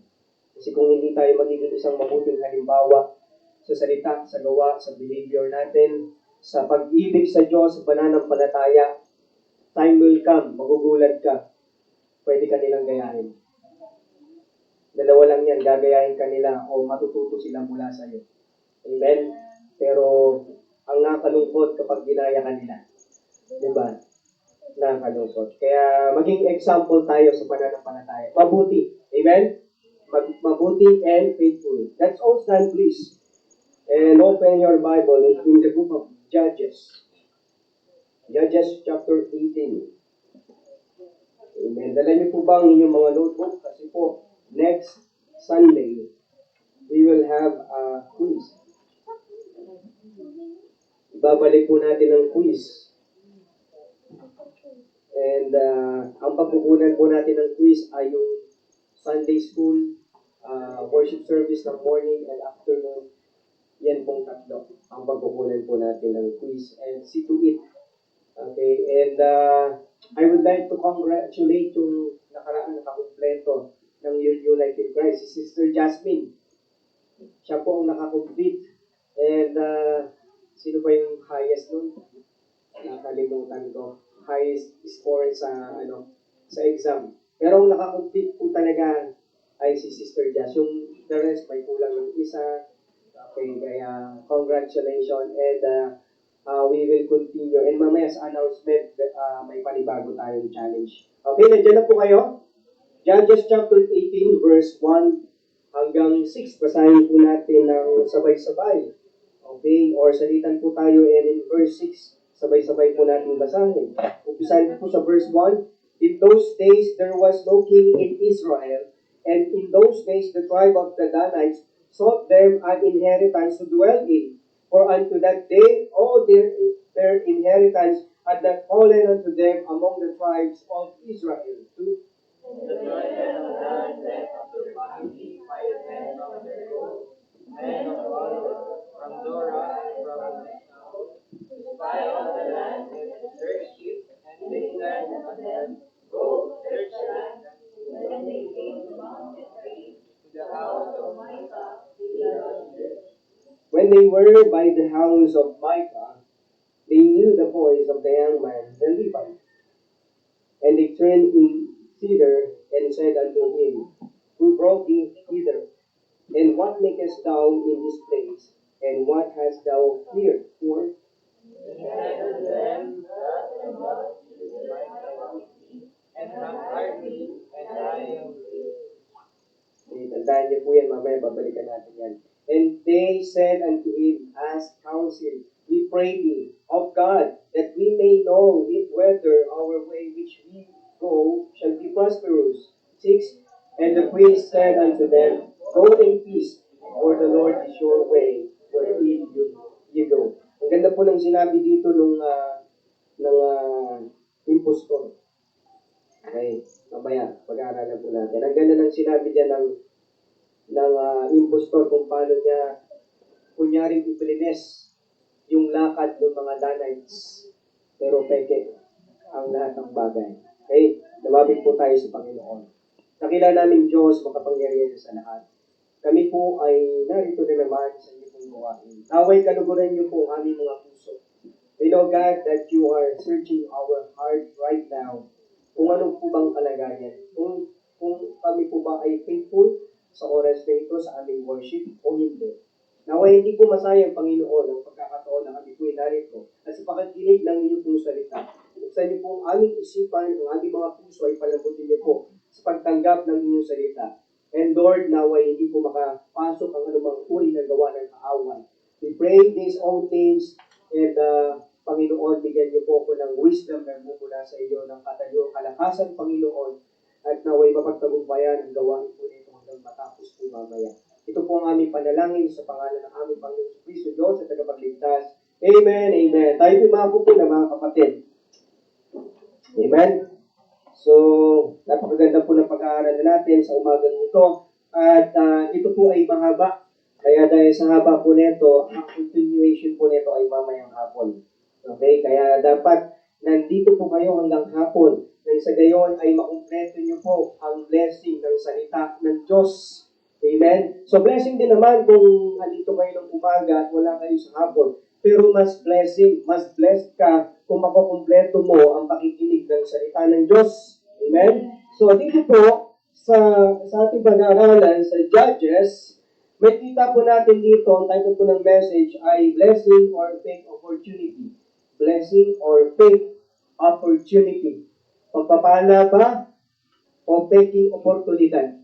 Kasi kung hindi tayo magiging isang mabuting halimbawa sa salita, sa gawa, sa behavior natin, sa pag-ibig sa Diyos, sa pananampalataya, time will come, magugulat ka, pwede ka nilang gayahin. Dalawa lang yan, gagayahin ka nila o matututo sila mula sa iyo. Amen? Pero, ang nakalungkot kapag ginaya ka nila. Diba? Nakalungkot. Kaya, maging example tayo sa pananampalataya. Mabuti. Amen? Mabuti and faithful. Let's all stand, please. And open your Bible in the book of Judges. Judges chapter 18. Amen. Dala niyo po ba ang inyong mga notebook? Kasi po, next Sunday, we will have a quiz. Ibabalik po natin ang quiz. And ang pagkukunan po natin ng quiz ay yung Sunday school, worship service ng morning and afternoon. Yan pong tatlo. Ang pagkukunan po natin ng quiz and see to it. Okay, and I would like to congratulate yung nakakumpleto ng United Christ, si Sister Jasmine. Siya po ang nakakomplete. And sino ba yung highest nun? Nakalimutan ko. highest score sa sa exam. Pero ang nakakomplete po talaga ay si Sister Jazz. Yung the rest may kulang ng isa. Okay, kaya congratulations and we will continue. And mamaya sa announcement, may panibago tayong challenge. Okay, nandiyan na po kayo? Judges chapter 18 verse 1 hanggang 6. Basahin po natin ng sabay-sabay. Okay, or salitan po tayo and in verse 6, sabay-sabay po natin basahin. Umpisahan po sa verse 1. In those days there was no king in Israel, and in those days the tribe of the Danites sought them an inheritance to dwell in. For unto that day all their inheritance had not fallen unto them among the tribes of Israel. When they were by the house of Micah, they knew the voice of the young man, the Levite. And they turned in thither and said unto him, Who brought thee hither? And what makest thou in this place? And what hast thou here for? Tandaan niyo po yan, mamaya babalikan natin yan. And they said unto him, Ask counsel, we pray thee, of God, that we may know if whether our way which we go shall be prosperous. 6. And the priest said unto them, Go in peace, for the Lord is your way, wherein you go. Ang ganda po ng sinabi dito ng impostor. Okay, mamaya, pag-aaralan po natin. Ang ganda ng sinabi niya ng impostor kung paano niya kunyaring iprines yung lakad ng mga Danites. Pero peke ang lahat ng bagay. Okay, lumapit po tayo sa Panginoon. Nakilala namin Diyos, makapangyarihan sa lahat. Kami po ay narito na naman sa inyo pong gawain. Naway kaluguran niyo po ang aming mga puso. We know, God, that you are searching our heart right now. Kung ano po bang kalagayan. Kung kami po ba ay faithful sa oras na ito sa aming worship o hindi. Naway hindi po masayang, Panginoon, ang pagkakataon na kami po ay narito at sa pakikinig ng inyong pong salita. Buksan niyo po ang aming isipan, ang aming mga puso ay palambutin niyo po sa pagtanggap ng inyong salita. And Lord, naway hindi po makapasok ang anumang uri ng gawa ng kaaway. We pray these all things and Panginoon, bigyan niyo po ako ng wisdom na mula sa iyo ng katayo, kalakasan, Panginoon, at naway mapagtagumpayan ang gawain po nito hanggang matapos po mamaya. Ito po ang aming panalangin sa pangalan ng aming Panginoon Kristo Diyos at tagapagligtas. Amen, amen. Tayo po mabuti na mga kapatid. Amen. So, napakaganda po ng pag-aaral natin sa umagang ito. At ito po ay mahaba. Kaya dahil sa haba po nito, ang continuation po nito ay mamayang hapon. Okay? Kaya dapat nandito po kayo hanggang hapon. Nang sa gayon ay makumpleto niyo po ang blessing ng salita ng Diyos. Amen? So, blessing din naman kung nandito kayo ng umaga at wala kayo sa hapon. Pero mas blessed ka kung makukumpleto mo ang pakikinig ng salita ng Diyos. Amen? So, dito po, sa ating pag-aaralan sa Judges, may kita po natin dito, ang title po ng message ay Blessing or Faith Opportunity. Blessing or Faith Opportunity. Pagpapala ba o faking oportunidad?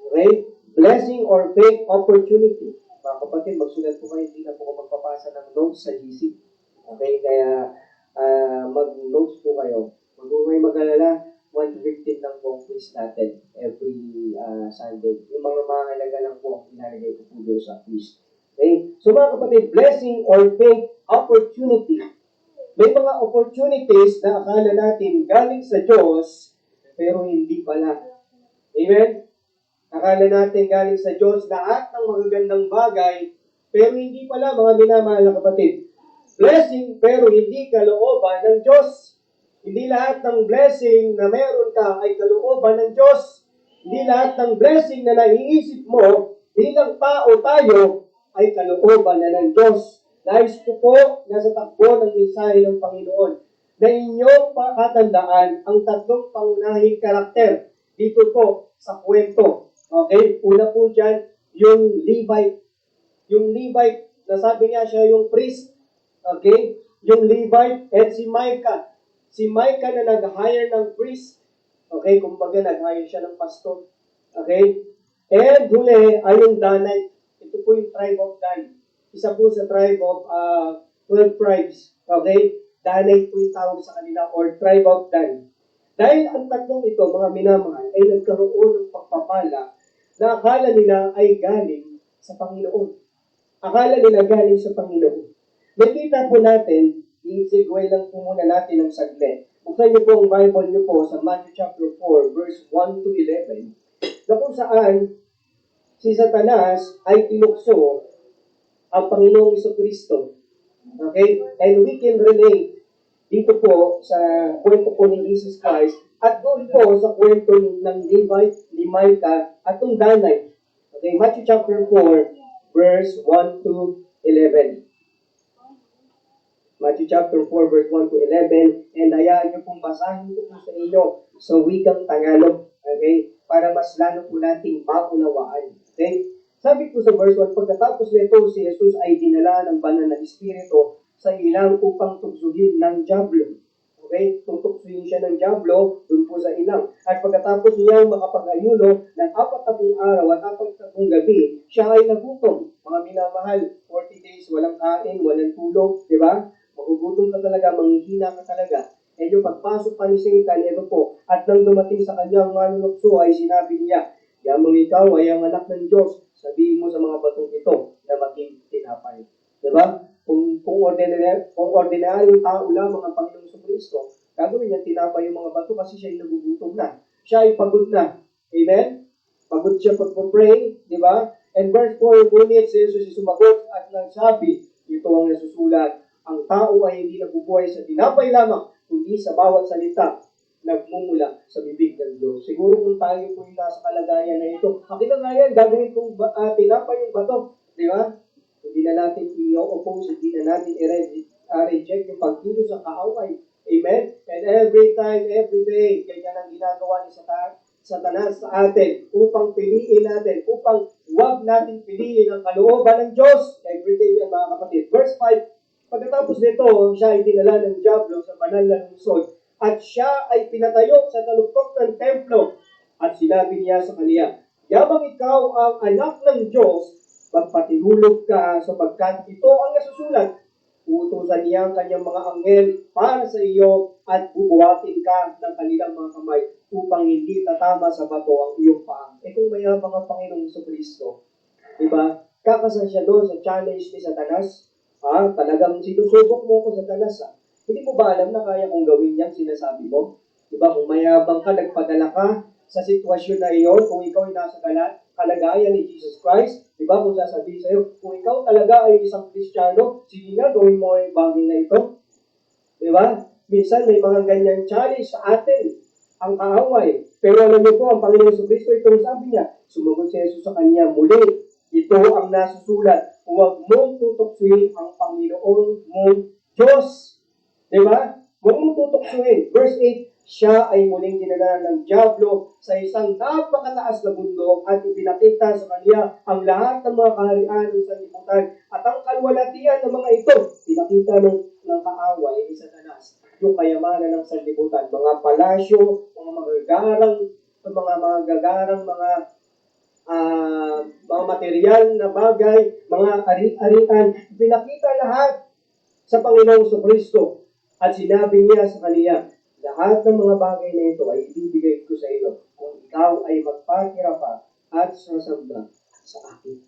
Okay? Blessing or faith opportunity. Mga kapatid, magsulat po kayo, hindi na po ako magpapasa ng notes sa GC. Okay? Kaya mag-notes po kayo. Mag-umay mag-alala, 1 to 15 lang po ang quiz natin every Sunday. Yung mga mahalaga lang po ang pinalagay ko po doon sa quiz. Okay? So mga kapatid, blessing or faith opportunity. May mga opportunities na akala natin galing sa Diyos, pero hindi pala. Amen? Akala natin galing sa Diyos lahat ng magagandang bagay, pero hindi pala, mga minamahal na kapatid. Blessing, pero hindi kalooban ng Diyos. Hindi lahat ng blessing na meron ka ay kalooban ng Diyos. Hindi lahat ng blessing na naiisip mo bilang tao tayo ay kalooban na ng Diyos. Nais ko po, nasa takbo ng mensahe ng Panginoon, na inyong pakatandaan ang tatlong pangunahing karakter dito po sa kwento. Okay? Una po dyan, yung Levite. Yung Levite, nasabi niya siya yung priest. Okay? Yung Levite at si Micah. Si Micah na nag-hire ng priest. Okay? Kumbaga, nag-hire siya ng pastor. Okay? And huli ay yung Danite. Ito po yung tribe of Dan. Isa po sa tribe of 12 tribes. Okay? Danite po yung tawag sa kanila or tribe of Dan. Dahil ang tatlong ito, mga minamahal, ay nagkaroon ng pagpapala na akala nila ay galing sa Panginoon. Akala nila galing sa Panginoon. Nakita po natin, i-segue lang po muna natin ng saglit. Buksan niyo po ang Bible niyo po sa Matthew chapter 4, verse 1 to 11, na kung saan si Satanas ay tinukso ang Panginoong Jesucristo. Okay? And we can relate dito po sa kwento po ni Jesus Christ at doon po sa kwento ng Levite, ni Micah at ng Danite. Okay? Matthew chapter 4, verse 1 to 11. Matthew chapter 4, verse 1 to 11. And hayaan niyo pong basahin ko po sa inyo sa wikang Tagalog. Okay? Para mas lalo po nating maunawaan. Okay? Sabi po sa verse 1, pagkatapos nito si Jesus ay dinala ng banal na Espiritu sa ilang upang tuksuhin ng dyablo. Okay? Tutuksuhin siya ng dyablo dun po sa ilang. At pagkatapos niya makapag-ayuno ng 40 araw at 40 gabi, siya ay nagutom. Mga minamahal, 40 days, walang kain, walang tulog, di ba? Magugutom ka talaga, manghihina ka talaga. E yung pagpasok pa ni Satan, ito po, at nang dumating sa kanyang manunukso ay sinabi niya, yamang ikaw ay ang anak ng Diyos, sabihin mo sa mga batong ito na maging tinapay. Diba? Kung ordinaryong tao lamang ang Panginoong Jesucristo, gagawin niya tinapay yung mga bato kasi siya ay nagugutom na. Siya ay pagod na. Amen? Pagod siya pag-pray, di ba? And verse 4, ngunit si Jesus sumagot at nagsabi, ito ang nasusulat, ang tao ay hindi nabubuhay sa tinapay lamang, kundi sa bawat salita nagmumula sa bibig ng Diyos. Siguro kung tayo po yung nasa kalagayan na ito, akin na nga yan, gagawin kong tinapay yung bato. Di ba? Hindi na natin i-oppose, hindi na natin i-reject yung pagkilo sa kaaway. Amen? And every time, every day, ganyan ang ginagawa ni Satanas sa atin upang piliin natin, upang huwag natin piliin ang kalooban ng Diyos. Every day yan, mga kapatid. Verse 5, pagkatapos nito, siya ay dinala ng dyablo sa banal na lungsod at siya ay pinatayo sa taluktok ng templo at sinabi niya sa kaniya, yamang ikaw ang anak ng Diyos, magpatihulog ka sapagkat ito ang nasusulat. Uutusan niya ang kanyang mga anghel para sa iyo at bubuhatin ka ng kanilang mga kamay upang hindi tatama sa bato ang iyong paa. Kung mayabang ang Panginoong Jesucristo, diba? Kakasal siya doon sa challenge ni Satanas. Talagang sinusubok mo ko sa Satanas. Hindi mo ba alam na kaya kong gawin yan, sinasabi mo? Diba, kung mayabang ka, nagpadala ka sa sitwasyon na iyon, kung ikaw ay nasa kalagayan ni Jesus Christ, diba, kung sasabihin sa'yo, kung ikaw talaga ay isang Kristiyano, sige nga, gawin mo ay bagay na ito. Diba? Minsan may mga ganyan challenge sa atin, ang kaaway. Pero alam niyo po, ang Panginoon Jesucristo, itong sabi niya, sumagot si Jesus sa kanya, muli, ito ang nasusulat, huwag mong tutuksuhin ang Panginoon mong Diyos. Diba? Huwag mong tutuksuhin. Verse 8, siya ay muling dinala ng dyablo sa isang napakataas na bundok at ipinakita sa kanya ang lahat ng mga kaharian ng sanlibutan at ang kalwalatian ng mga ito. Pinakita ng kaaway ni Satanas yung kayamanan ng sanlibutan. Mga palasyo, mga magagarang mga material na bagay, mga ari-arian, pinakita lahat sa Panginoong Jesucristo. At sinabi niya sa kaniya, lahat ng mga bagay na ito ay ibibigay ko sa iyo kung ikaw ay magpakirapa at sasamba sa akin.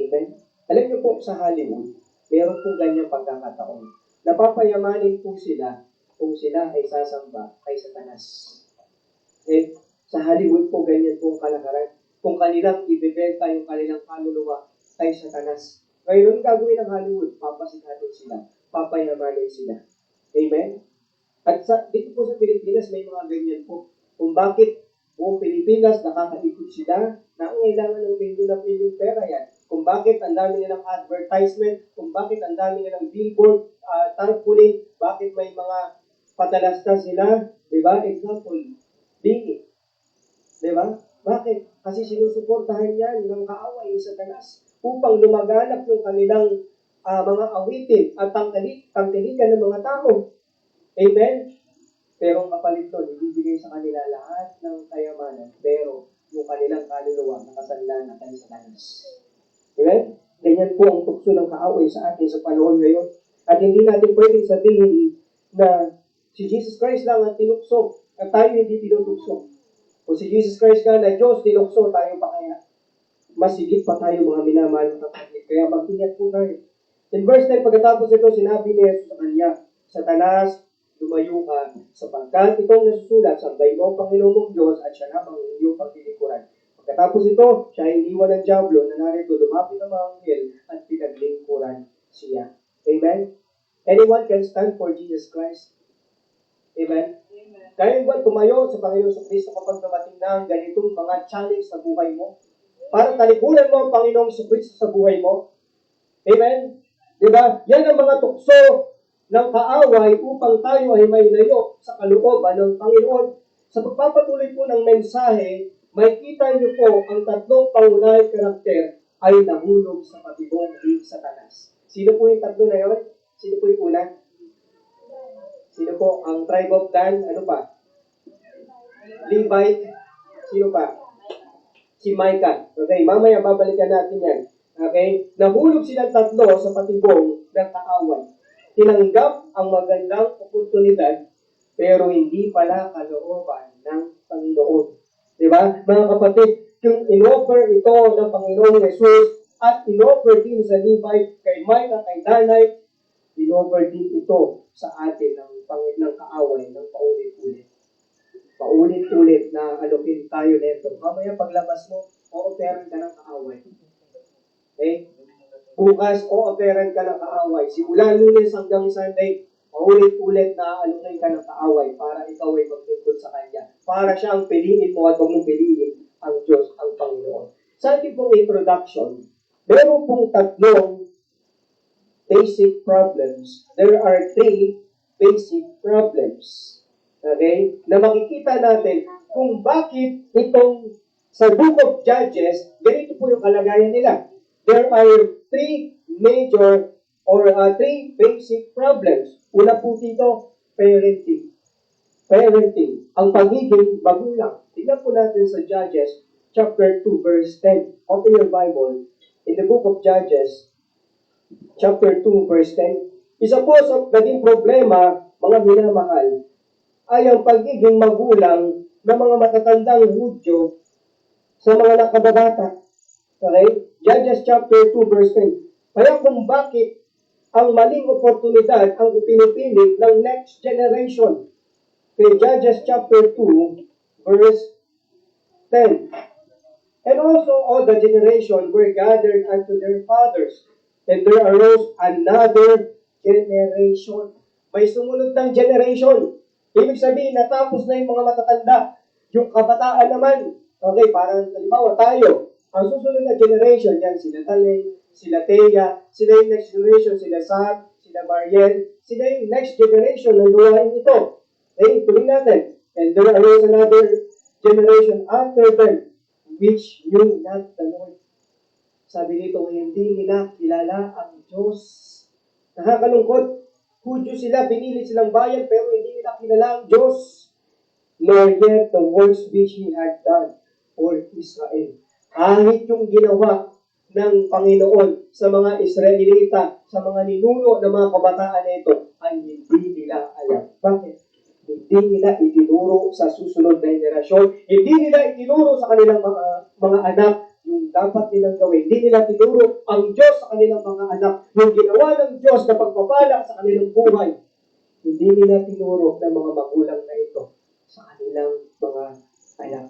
Amen? Alam niyo po sa Hollywood, meron po ganyang pagkakataon. Napapayamanin po sila kung sila ay sasamba kay Satanas. Okay? Sa Hollywood po ganyan po ang kalakaran. Kung kanilang ibebenta yung kanilang kaluluwa kay Satanas. Ngayon, gagawin ng Hollywood, papasikatin sila, papayamanin sila. Amen? At dito po sa Pilipinas, may mga ganyan po. Kung bakit buong Pilipinas, nakakaikot sila, na ang kailangan ng milyon pera yan. Kung bakit ang dami nilang advertisement, kung bakit ang dami nilang billboard, tarpaulin, Bakit may mga patalastas sila? Diba? Example, dingit. Diba? Bakit? Kasi sinusuportahan yan ng kaaway ni Satanas upang lumaganap yung kanilang mga awitin at tangkilikan ng mga tao. Amen? Pero ang kapalit doon, ibibigay sa kanila lahat ng kayamanan, pero yung kanilang kaluluwa nakasanla na kay Satanas. Amen? Ganyan po ang tukso ng kaaway sa atin sa panahon ngayon. At hindi natin pwedeng sabihin na si Jesus Christ lang ang tinukso at tayo hindi tinutukso. Kung si Jesus Christ ka na Diyos, tinukso, tayo pa kaya? Mas higit pa tayo mga minamahal ng kapatid. Kaya mag-ingat po tayo. In verse 10, pagkatapos ito, sinabi ni Jesus sa kanya, Satanas, lumayo ka, sapagkat itong nasusulat, sambay mo ang Panginoon mong Diyos at siya na ang iyong paglilingkuran. Pagkatapos ito, siya ay iniwan ng Diablo na narito, lumapit ang mga anghel at pinaglingkuran siya. Amen? Anyone can stand for Jesus Christ? Amen? Kaya ba tumayo sa Panginoon sa Kristo kapag dumating na ang ganitong mga challenge sa buhay mo? Para talikuran mo ang Panginoong sa Kristo sa buhay mo? Amen? Diba? Yan ang mga tukso ng kaaway upang tayo ay may layo sa kalooban ng Panginoon. Sa pagpapatuloy po ng mensahe, makikita niyo po ang tatlong pangunahing karakter ay nahulog sa patibong ni Satanas. Sino po yung tatlo na yun? Sino po yung una? Sino po? Ang tribe of Dan, ano pa? Levite. Sino pa? Si Micah. Okay, mamaya babalikan natin yan. Okay? Nahulog silang tatlo sa patibong ng kaaway. Tinanggap ang magandang oportunidad, pero hindi pala kalooban ng Panginoon. Diba? Mga kapatid, yung in-offer ito ng Panginoong Jesus at in-offer din sa Levite, kay Micah, kay Danite, in-offer din ito sa atin ng kaaway ng paulit-ulit. Paulit-ulit na alupin tayo nito. Mamaya paglabas mo, o-offeran ka ng kaaway. Okay? Bukas, o-offeran ka ng kaaway. Simula Lunes hanggang Sunday, paulit-ulit na alukin ka ng kaaway para ikaw ay maglingkod sa Kanya. Para siya ang piliin mo at huwag mong piliin ang Diyos, ang Panginoon. Sa ating pong introduction, meron pong tatlong basic problems. There are three basic problems. Okay? Na makikita natin kung bakit itong sa Book of Judges, ganito po yung kalagayan nila. There are three major or three basic problems. Una po dito, parenting. Parenting. Ang pagiging magulang. Tignan po natin sa Judges chapter 2 verse 10. Open your Bible. In the Book of Judges chapter 2 verse 10. Isa po sa naging problema, mga minamahal, ay ang pagiging magulang ng mga matatandang Hudyo sa mga nakababata. Okay? Judges chapter 2 verse 10. Kaya kung bakit ang maling oportunidad ang pinipili ng next generation. Okay, Judges chapter 2 verse 10. And also all the generation were gathered unto their fathers, and there arose another generation. May sumunod ng generation. Ibig sabihin, natapos na yung mga matatanda. Yung kabataan naman, okay, parang halimbawa tayo, ang susunod na generation, yan, sila Taling, sila Thea, sila yung next generation, sila Sam, sila Mariel, sila yung next generation na luwain ito. Okay, tuloy natin. And there arose another generation after them, which knew not the Lord. Sabi dito, hindi nila kilala ang Diyos. Nakakalungkot. Hudyo sila, binili silang bayan, pero hindi nila kilala ang Diyos. Nor yet the works which He had done for Israel. Kahit yung ginawa ng Panginoon sa mga Israelita, sa mga ninuno ng mga kabataan na ito, ay hindi nila alam. Bakit? Hindi nila itinuro sa susunod na henerasyon. Hindi nila itinuro sa kanilang mga anak yung dapat nilang gawin. Hindi nila tinuro ang Diyos sa kanilang mga anak. Yung ginawa ng Diyos na pagpapala sa kanilang buhay. Hindi nila tinuro ng mga magulang na ito sa kanilang mga anak.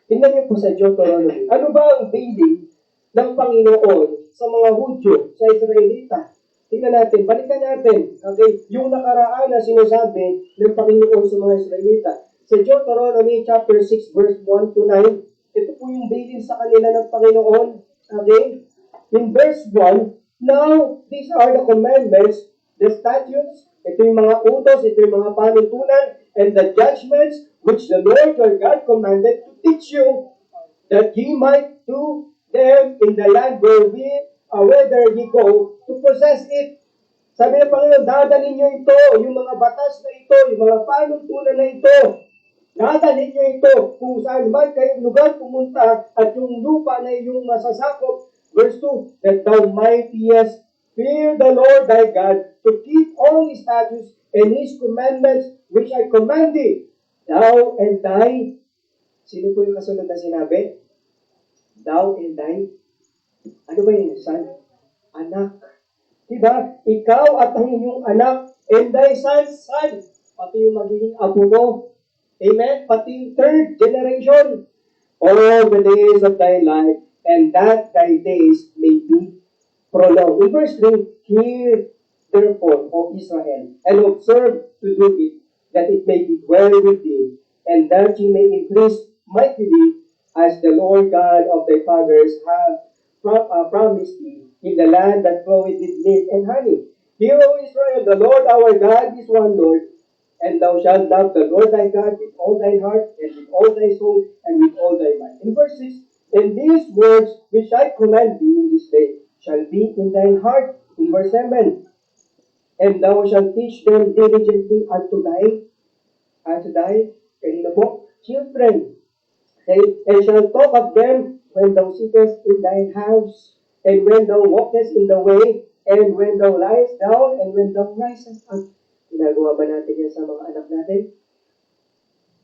Tingnan niyo po sa Deuteronomy. Ano ba ang bilin ng Panginoon sa mga Hudyo, sa Israelita? Tingnan natin, balikan natin. Okay? Yung nakaraan na sinasabi ng Panginoon sa mga Israelita. Sa Deuteronomy chapter 6 verse 1 to 9, ito po yung bilin sa kanila ng Panginoon. Okay? In verse 1, now these are the commandments, the statutes, Ito yung mga utos, ito yung mga panuntunan, and the judgments which the Lord your God commanded to teach you, that ye might do them in the land whither ye go to possess it. Sabi ng Panginoon, dadalhin nyo ito, yung mga batas na ito, yung mga panuntunan na ito. Dadalhin nyo ito kung saan man kayong lugar pumunta at yung lupa na iyong masasakop. Verse 2, that thou mightest fear the Lord thy God to keep all His statutes and His commandments which I command thee. Thou and thy, sino po yung kasunod na sinabi? Thou and thy, ano ba yun, son? Anak. Diba? Ikaw at ang inyong anak and thy son's son. Pati yung magiging apo mo. Amen? Pati yung third generation. All the days of thy life, and that thy days may be prolonged. In verse 3, hear therefore, O Israel, and observe to do it, that it may be well with thee, and that ye may increase mightily, as the Lord God of thy fathers hath promised thee, in the land that floweth with milk and honey. Hear, O Israel, the Lord our God is one Lord, and thou shalt love the Lord thy God with all thy heart, and with all thy soul, and with all thy mind. In verse 6, and these words which I command thee in this day shall be in thine heart. In verse 7, and thou shalt teach them diligently unto thy, kanino po? Children. And shall talk of them when thou sittest in thine house, and when thou walkest in the way, and when thou liest down, and when thou risest up. Ginagawa ba natin yan sa mga anak natin?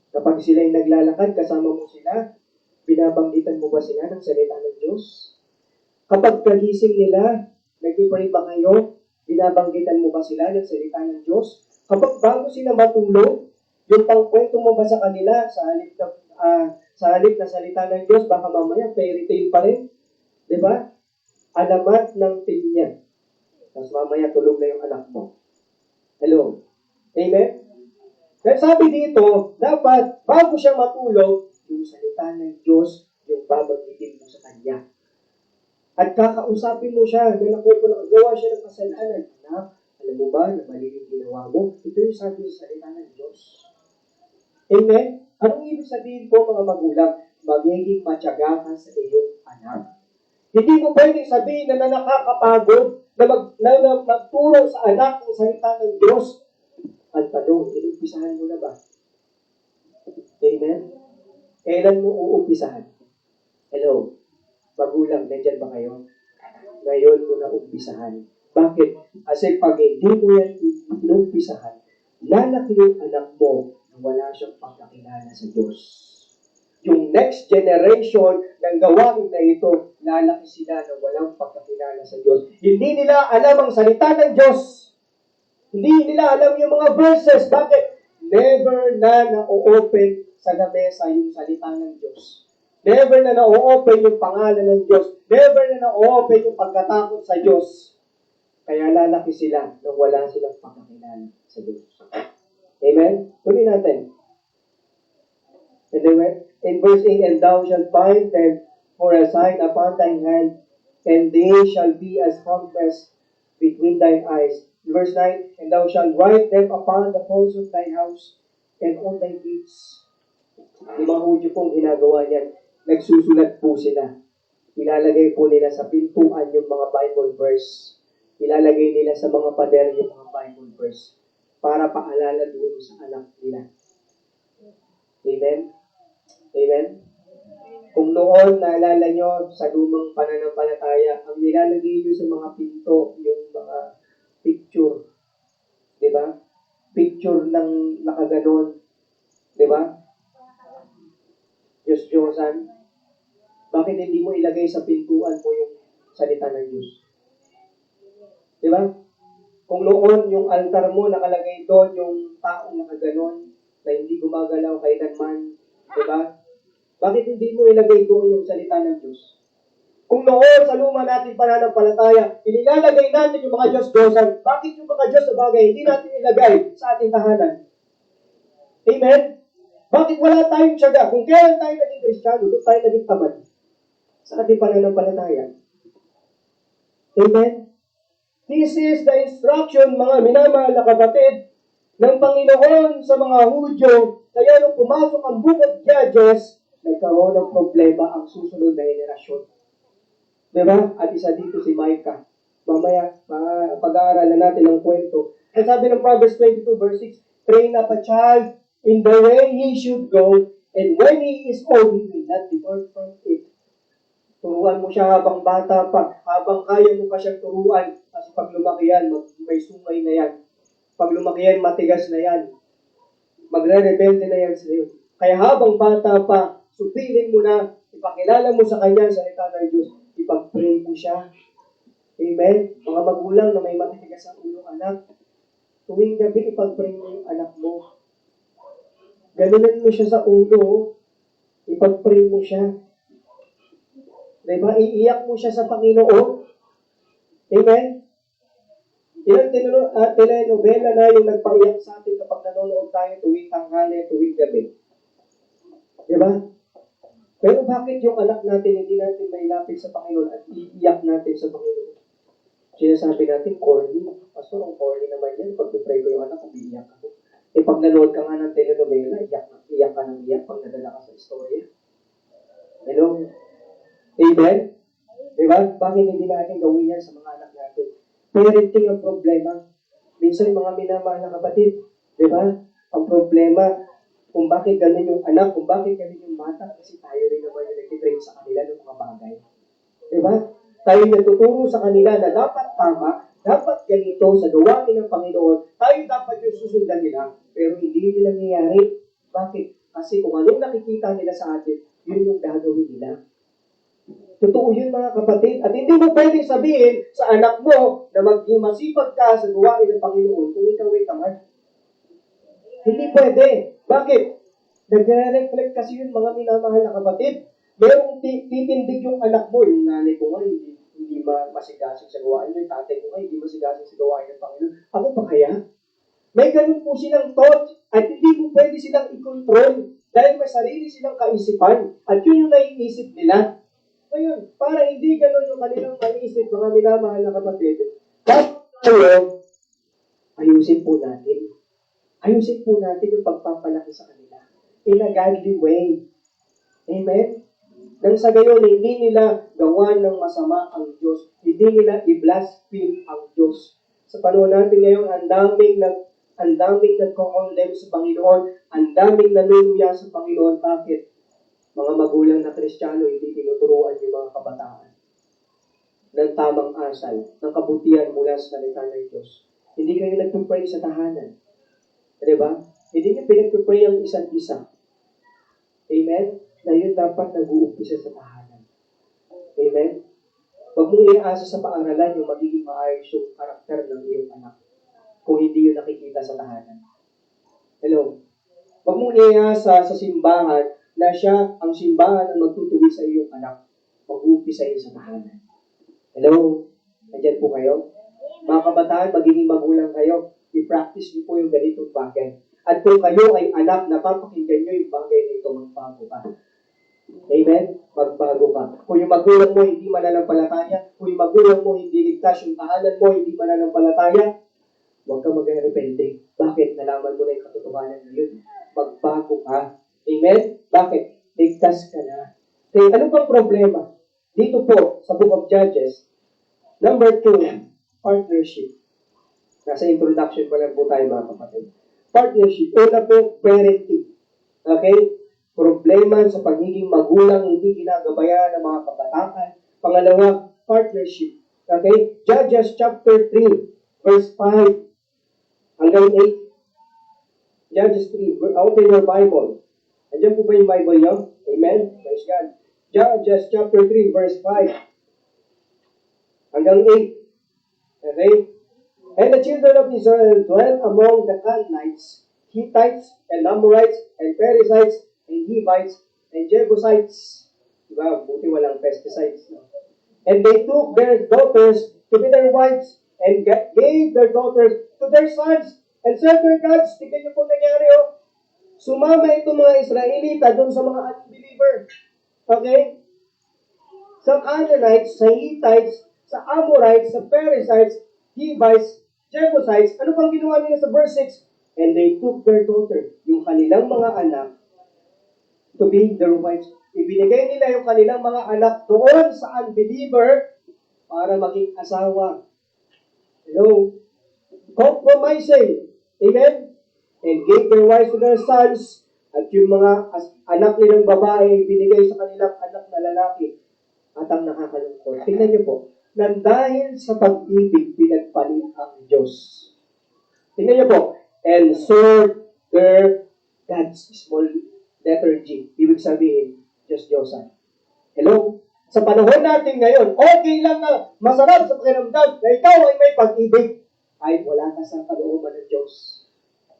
Kapag sila'y naglalakad, kasama mo sila, binabanggitan mo ba sila ng salita ng Diyos? Kapag kagising nila, nag-pray ba kayo? Binabanggitan mo ba sila ng salita ng Diyos? Kapag bago sila matulog, yung pangkwento mo ba sa kanila sa halip na salita ng Diyos, baka mamaya fairy tale pa rin? Diba? Alamat ng tinya. Tapos mamaya tulog na yung anak mo. Hello? Amen? Kaya sabi dito, dapat bago siya matulog, yung salita ng Diyos, yung babanggitin mo sa kanya. At kakausapin mo siya na nagawa siya ng kasalanan. Anak, alam mo ba na mali yung ginawa mo? Ito yung sabi sa salita ng Diyos. Amen? Anong ibig sabihin po mga magulang? Magiging matyaga ka sa iyong anak. Hindi mo pwedeng sabihin na nakakapagod na magturo sa anak ng salita ng Diyos. At tanong, inumpisahan mo na ba? Amen? Kailan mo uumpisahan? Hello? Magulang, nandyan ba kayo? Ngayon mo na umpisahan. Bakit? Kasi pag hindi mo yan inumpisahan, lalaki yung anak mo na wala siyang pagkakilala sa Diyos. Yung next generation ng gawain na ito, lalaki sila na walang pagkakilala sa Diyos. Hindi nila alam ang salita ng Diyos. Hindi nila alam yung mga verses. Bakit? Never na na-open sa lamesa yung salita ng Diyos. Never na na-open yung pangalan ng Diyos. Never na na-open yung pagkatakot sa Diyos. Kaya lalaki sila nang wala silang pagkakilala sa Diyos. Amen? Tuloy natin. And then, in verse 8, and thou shalt bind them for a sign upon thine hand, and they shall be as compass between thine eyes. Verse 9, and thou shalt write them upon the posts of thy house and on thy gates. Yung mga Hudyo pong ginagawa niyan, nagsusulat po sila. Ilalagay po nila sa pintuan yung mga Bible verse. Ilalagay nila sa mga pader yung mga Bible verse para paalala doon sa anak nila. Amen? Amen? Kung noon, naalala nyo, sa lumang pananampalataya, ang nilalagay nyo sa mga pinto, yung mga picture. Diba? Picture ng nakaganon. Diba? Diyos Diyosan. Bakit hindi mo ilagay sa pintuan mo yung salita ng Diyos? Diba? Kung noon, yung altar mo, nakalagay doon yung taong nakaganon, na hindi gumagalaw kailanman. Diba? Bakit hindi mo ilagay doon yung salita ng Diyos? Kung noon sa luma natin pananampalataya, inilalagay natin yung mga Diyos-Diyosan, bakit yung mga Diyos na bagay hindi natin ilagay sa ating tahanan? Amen? Bakit wala tayong tiyaga? Kung kailan tayo naging Kristiyano, doon tayo naging tamad sa ating pananampalataya. Amen? This is the instruction, mga minamahal na kapatid, ng Panginoon sa mga Hudyo. Kaya nung pumasok ang Book of Judges, nagkaroon ng problema ang susunod na henerasyon. Diba? At isa dito si Micah. Mamaya, pag-aaralan natin ang kwento. At sabi ng Proverbs 22 verse 6, train up a child in the way he should go, and when he is old, he will not depart from it. Turuan mo siya habang bata pa, habang kaya mo pa siyang turuan. Kasi pag lumaki yan, may sungay na yan. Pag lumaki yan, matigas na yan. Magre-rebelde na yan sa iyo. Kaya habang bata pa, supilin mo na, ipakilala mo sa kanya sa salita ng Diyos, ipag-pray mo siya. Amen? Mga magulang na may matitigas ang ulong anak, tuwing gabi, ipag-pray mo yung anak mo. Ganunan mo siya sa ulo, ipag-pray mo siya. Diba? Iiyak mo siya sa Panginoon. Amen? Ilang telenovela na yung nagpaiyak sa atin kapag nanonood tayo tuwing tanghali, tuwing gabi. Diba? Pero bakit yung anak natin hindi natin mailapit sa Panginoon at iiyak natin sa Panginoon? Sinasabi natin, corny. Pastor, ang corny naman yan. Pag pray ko yung anak, umiiyak ako. Eh pag nanood ka nga ng telenovela, iyak ka ng iyak pag nadala ka sa istorya. Hello? Amen? Diba? Bakit hindi natin gawin yan sa mga anak natin? Parenting ang problema. Minsan mga minamahal na kapatid, diba? Ang problema, kung bakit ganun yung anak, kung bakit ganun yung bata, kasi tayo rin naman yung nag-train sa kanila ng mga bagay. Diba? Tayo natuturo sa kanila na dapat tama, dapat ganito sa gawain ng Panginoon, tayo dapat yung susundan nila, pero hindi nila nangyayari. Bakit? Kasi kung anong nakikita nila sa atin, yun yung gagawin nila. Totoo yun mga kapatid. At hindi mo pwedeng sabihin sa anak mo na maging masipag ka sa gawain ng Panginoon kung ikaw ay tamad. Hindi pwede. Bakit? Nagre-reflect kasi yun mga minamahal na kapatid. Merong titindig yung anak mo. Yung nanay ko nga hindi masigasig sa gawain. Yung tatay ko nga hindi masigasig sa gawain ng Panginoon. Ako pa kaya? May ganun po silang thought at hindi mo pwede silang i-control dahil may sarili silang kaisipan at yun yung naiisip nila. Ngayon, para hindi ganun yung kanilang maiisip, mga minamahal na kapatid, tayo, ayusin po natin. Ayusin po natin yung pagpapalaki sa kanila. In a godly way. Amen? Nang sa gayon, hindi nila gawan ng masama ang Diyos. Hindi nila i-blaspheme ang Diyos. Sa panahon natin ngayon, ang daming nagko-condemn sa Panginoon, ang daming nanuluya sa Panginoon. Bakit? Mga magulang na Kristiyano, hindi tinuturuan yung mga kabataan ng tamang asal, ng kabutihan mula sa salita ng Diyos. Hindi kayo nagpipray sa tahanan. Diba? Hindi nyo pinagpipray ang isa't isa. Amen? Na yun dapat nag-uumpisa sa tahanan. Amen? Huwag mong iaasa sa paaralan yung magiging maayos yung karakter ng iyong anak kung hindi yun nakikita sa tahanan. Hello? Huwag mong iaasa sa simbahan na siya ang simbahan ang magtutuwi sa iyong anak. Mag-uumpisa yun sa tahanan. Hello? Nandiyan po kayo? Mga kabataan, magiging magulang kayo. I-practice niyo po yung ganitong bagay. At kung kayo ay anak, napapakinggan niyo yung bagay na ito, magbago ka. Amen? Magbago ka. Kung yung magulang mo hindi mananampalataya, kung yung magulang mo hindi ligtas, yung tahanan mo hindi mananampalataya, huwag ka mag-repente. Bakit? Nalaman mo na yung katotohanan na yun. Magbago ka. Amen? Bakit? Ligtas ka na. Okay, ano bang problema? Dito po, sa Book of Judges, number 2, partnership. Nasa introduction pa lang po tayo mga kapatid. Partnership. Una po, parenting. Okay? Problema sa pagiging magulang, hindi ginagabayan ng mga kabataan. Pangalawa, partnership. Okay? Judges chapter 3, verse 5 hanggang 8. Judges 3. Open your Bible. Andiyan po ba yung Bible nyo? Amen? Praise God. Judges chapter 3, verse 5 hanggang 8. Okay? And the children of Israel dwelt among the Canaanites, Hittites, and Amorites, and Perizzites, and Hivites, and Jebusites. Diba? Buti walang pesticides. No? And they took their daughters to be their wives, and gave their daughters to their sons, and served their gods. Tignan niyo po nangyari, oh. Sumama itong mga Israelita doon sa mga unbeliever. Okay? Sa Canaanites, sa Hittites, sa Amorites, sa Perizzites, Hivites, Jebusites, ano pang ginawa nila sa verse 6? And they took their daughter, yung kanilang mga anak, to be their wives. Ibinigay nila yung kanilang mga anak doon sa unbeliever para maging asawa. Hello? Compromising. Amen? And gave their wives to their sons, at yung mga anak nilang babae, binigay sa kanilang anak na lalaki. At ang nakakalungkot, tingnan niyo po, na dahil sa pag-ibig, pinagpalit ang Diyos. Tingnan niyo po, and serve their gods, small letter G. Ibig sabihin, Diyos-Diyosan. Hello? Sa panahon natin ngayon, okay lang na masarap sa pakiramdam na ikaw ay may pag-ibig. Kahit wala ka sa kalooban ng Diyos.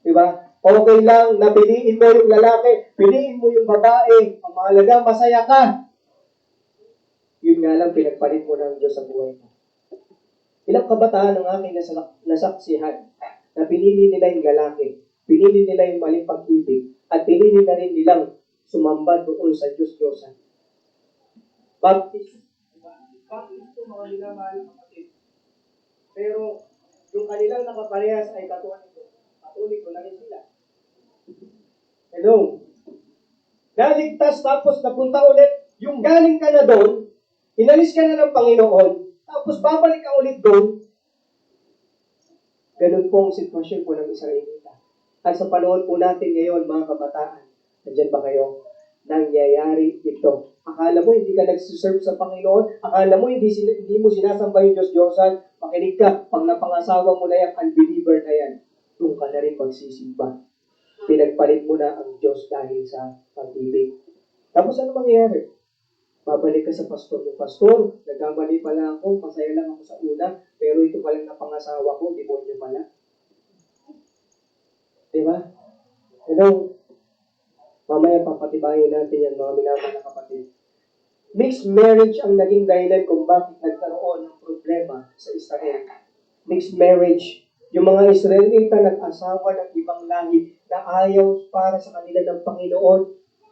Diba? Okay lang na piliin mo yung lalaki, piliin mo yung babae, ang mahalaga, masaya ka. Yun nga lang, pinagpalit mo ng Diyos sa buhay mo. Ilang kabataan ang aking nasaksihan na pinili nila yung lalaki, pinili nila yung maling pag-ibig, at pinili na rin nilang sumamba doon sa Diyos-Diyosan. Baptist. Baptist po mga minamahal ng kapatid. Pero yung kanilang nakaparehas ay Katoliko. Katoliko na rin sila. Hello? Naligtas tapos napunta ulit. Yung galing ka na doon, inalis ka na ng Panginoon, tapos babalik ka ulit doon. Ganun po ang sitwasyon po ng Israelita. At sa panahon po natin ngayon, mga kabataan, nandiyan ba kayo? Nangyayari ito. Akala mo hindi ka nagsiserve sa Panginoon? Akala mo hindi mo sinasamba yung Diyos-Diyosan? Makinig ka, pag napangasawa mo na yung unbeliever na yan, doon ka na rin magsisimba. Pinagpalit mo na ang Diyos dahil sa pag-ibig. Tapos ano mangyayari? Babalik ka sa pastor mo. Pastor, nagkamali pala ako, masaya lang ako sa una, pero ito palang napangasawa ko, demonyo pala. Diba? Hello? Mamaya papatibayin natin yan, mga minamahal na kapatid. Mixed marriage ang naging dahilan kung bakit nagkaroon ng problema sa Israel. Mixed marriage. Yung mga Israelita nag-asawa ng ibang lahi na ayaw para sa kanila ng Panginoon.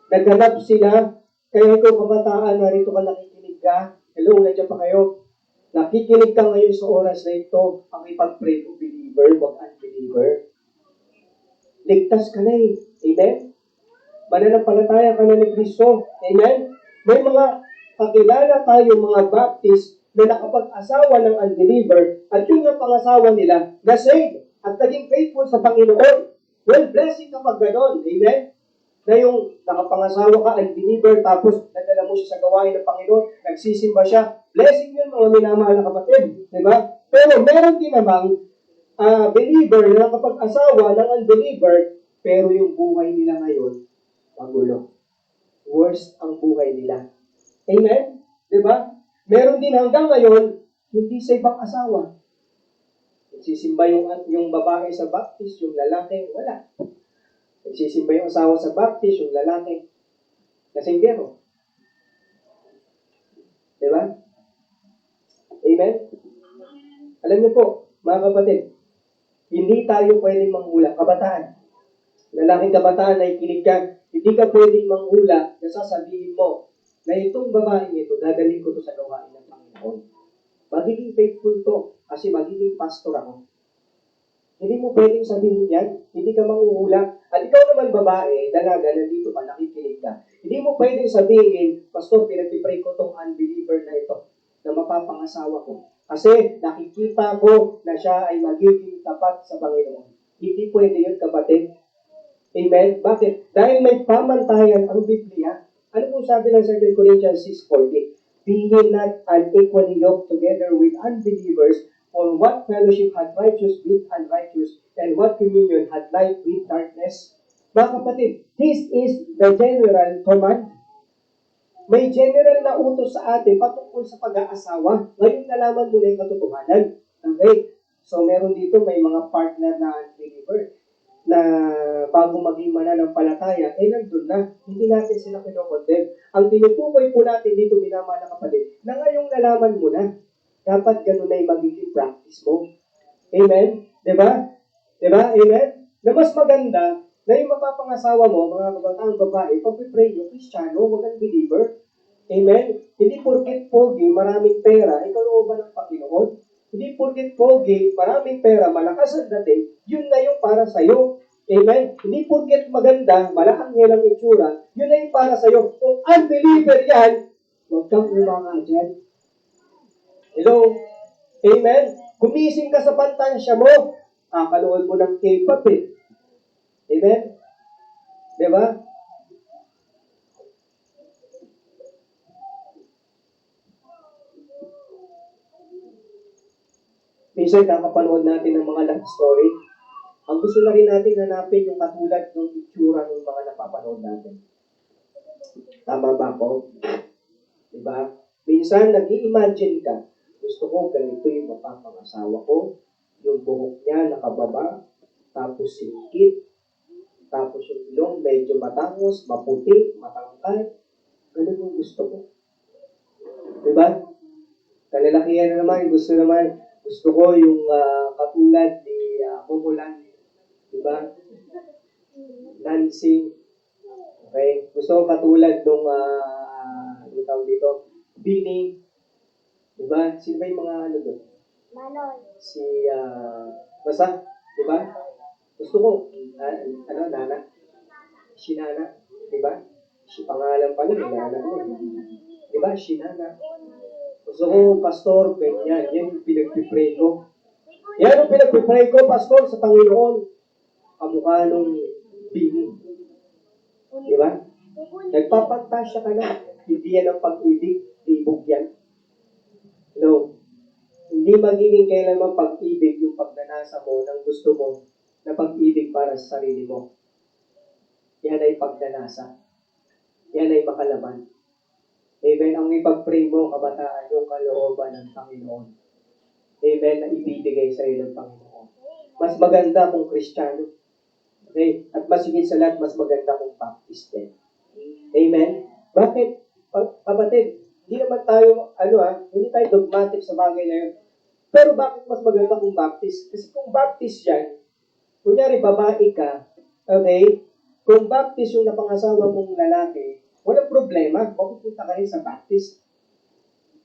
Naghanap sila. Kaya ikaw kabataan, narito ka nakikinig ka. Hello, nandiyan pa kayo. Nakikinig ka ngayon sa oras na ito. Ang ipag-pray ko, believer, wag unbeliever. Ligtas ka na eh. Amen? Mananampalataya ka na ni Kristo. Amen? May mga kakilala tayo, mga Baptist, na nakapag-asawa ng unbeliever at yung pangasawa nila na saved at naging faithful sa Panginoon. Well, blessing kapag ganon. Amen? Na yung nakapangasawa ka, unbeliever, tapos nadala mo siya sa gawain ng Panginoon, nagsisimba siya. Blessing yun, mga minamahal na kapatid. Diba? Pero meron din namang believer na nakapag-asawa ng unbeliever, pero yung buhay nila ngayon, magulo. Worst ang buhay nila. Amen? Diba? Meron din hanggang ngayon, hindi sa ibang asawa. Nagsisimba yung babae sa Baptist, yung lalaki, wala. Nagsisimba yung asawa sa Baptist, yung lalaki, kasinggero. Diba? Amen? Alam niyo po, mga kapatid, hindi tayo pwedeng manghula. Kabataan. Lalaking kabataan na ikinig ka, hindi ka pwedeng manghula na sasabihin mo na itong babaeng ito, dadalhin ko to sa gawain ng Panginoon. Magiging faithful to kasi magiging pastor ako. Hindi mo pwedeng sabihin yan. Hindi ka manguhula. At ikaw naman babae, dalaga, nandito ka, nakikinig ka. Hindi mo pwedeng sabihin, Pastor, pinag-pray ko tong unbeliever na ito, na mapapangasawa ko. Kasi nakikita ko na siya ay magiging tapat sa Panginoon. Hindi pwede yun, kapatid. Amen? Bakit? Dahil may pamantayan ang Biblia. Ano kung sabi ng 2 Corinthians 6:40? Be ye not unequally yoked together with unbelievers, or what fellowship had righteous with unrighteous, and what communion had light with darkness? Mga kapatid, this is the general command. May general na utos sa atin patungkol sa pag-aasawa. Ngayon nalaman mo na yung katotohanan. Okay? So meron dito, may mga partner na unbeliever na bago maging mananampalataya, nandun na. Hindi natin sila kinokondem. Ang tinutukoy po natin dito, minamahal na kapatid, na ngayong nalaman mo na, dapat ganun na yung magiging practice mo. Amen? Diba? Diba? Amen? Na mas maganda na yung mapapangasawa mo, mga kabataang babae, pag-pray nyo, Kristiyano, huwag ang believer. Amen? Hindi porket pogi, maraming pera, ikaw looban ng Panginoon. Hindi porket pogi, maraming pera, malakas ang dating, yun na yung para sa'yo. Amen? Hindi porket maganda, malakanghel ang itsura, yun na yung para sa'yo. Kung unbeliever yan, huwag kang umanga dyan. Hello? Amen? Gumising ka sa pantansya mo, kakalood mo ng K-pop eh. Amen? Diba? Minsan kakapanood natin ng mga love story. Ang gusto na rin natin hanapin yung katulad ng itsura ng mga napapanood natin. Tama ba ako? Diba? Minsan, nag-i-imagine ka, gusto ko ganito yung mapapangasawa ko, yung buhok niya nakababa, tapos singkit, tapos yung ilong medyo matangos, maputi, matangkad. Ganun yung gusto ko. Diba? Kalalakihan na naman, gusto ko yung katulad ni Momolan. Diba? Nancy. Okay? Gusto ko katulad nung, ano tawag dito? Bini. Diba? Sino ba yung mga ano doon? Manoy. Si, basta, diba? Gusto ko, Nana. Si Nana. Diba? Si pangalan pa nun, Nana. Diba? Si Nana. Gusto ko, pastor, ganyan. Yan yung pinagpipray ko. Yan yung pinagpipray ko, pastor, sa Panginoon. Kamukha nung Bini. Diba? Nagpapantasya ka na. Hindi yan ang pag-ibig. Ibog yan. No. Hindi magiging kailanman pag-ibig yung pagnanasa mo ng gusto mo na pag-ibig para sa sarili mo. Yan ay pagnanasa. Yan ay makalaman. Amen. Ang ipag-pray mo, kabataan, yung kalooban ng Panginoon. Amen. Na ibibigay sa iyo ng Panginoon. Mas maganda kung Kristiyano. Okay? At mas higit sa lahat, mas maganda kung Baptist din. Amen? Bakit? Kapatid, hindi naman tayo, hindi tayo dogmatic sa bagay na yun. Pero bakit mas maganda kung Baptist? Kasi kung Baptist yan, kunyari babae ka, okay? Kung Baptist yung napangasawa mong lalaki, walang problema, mapupunta ka rin sa Baptist.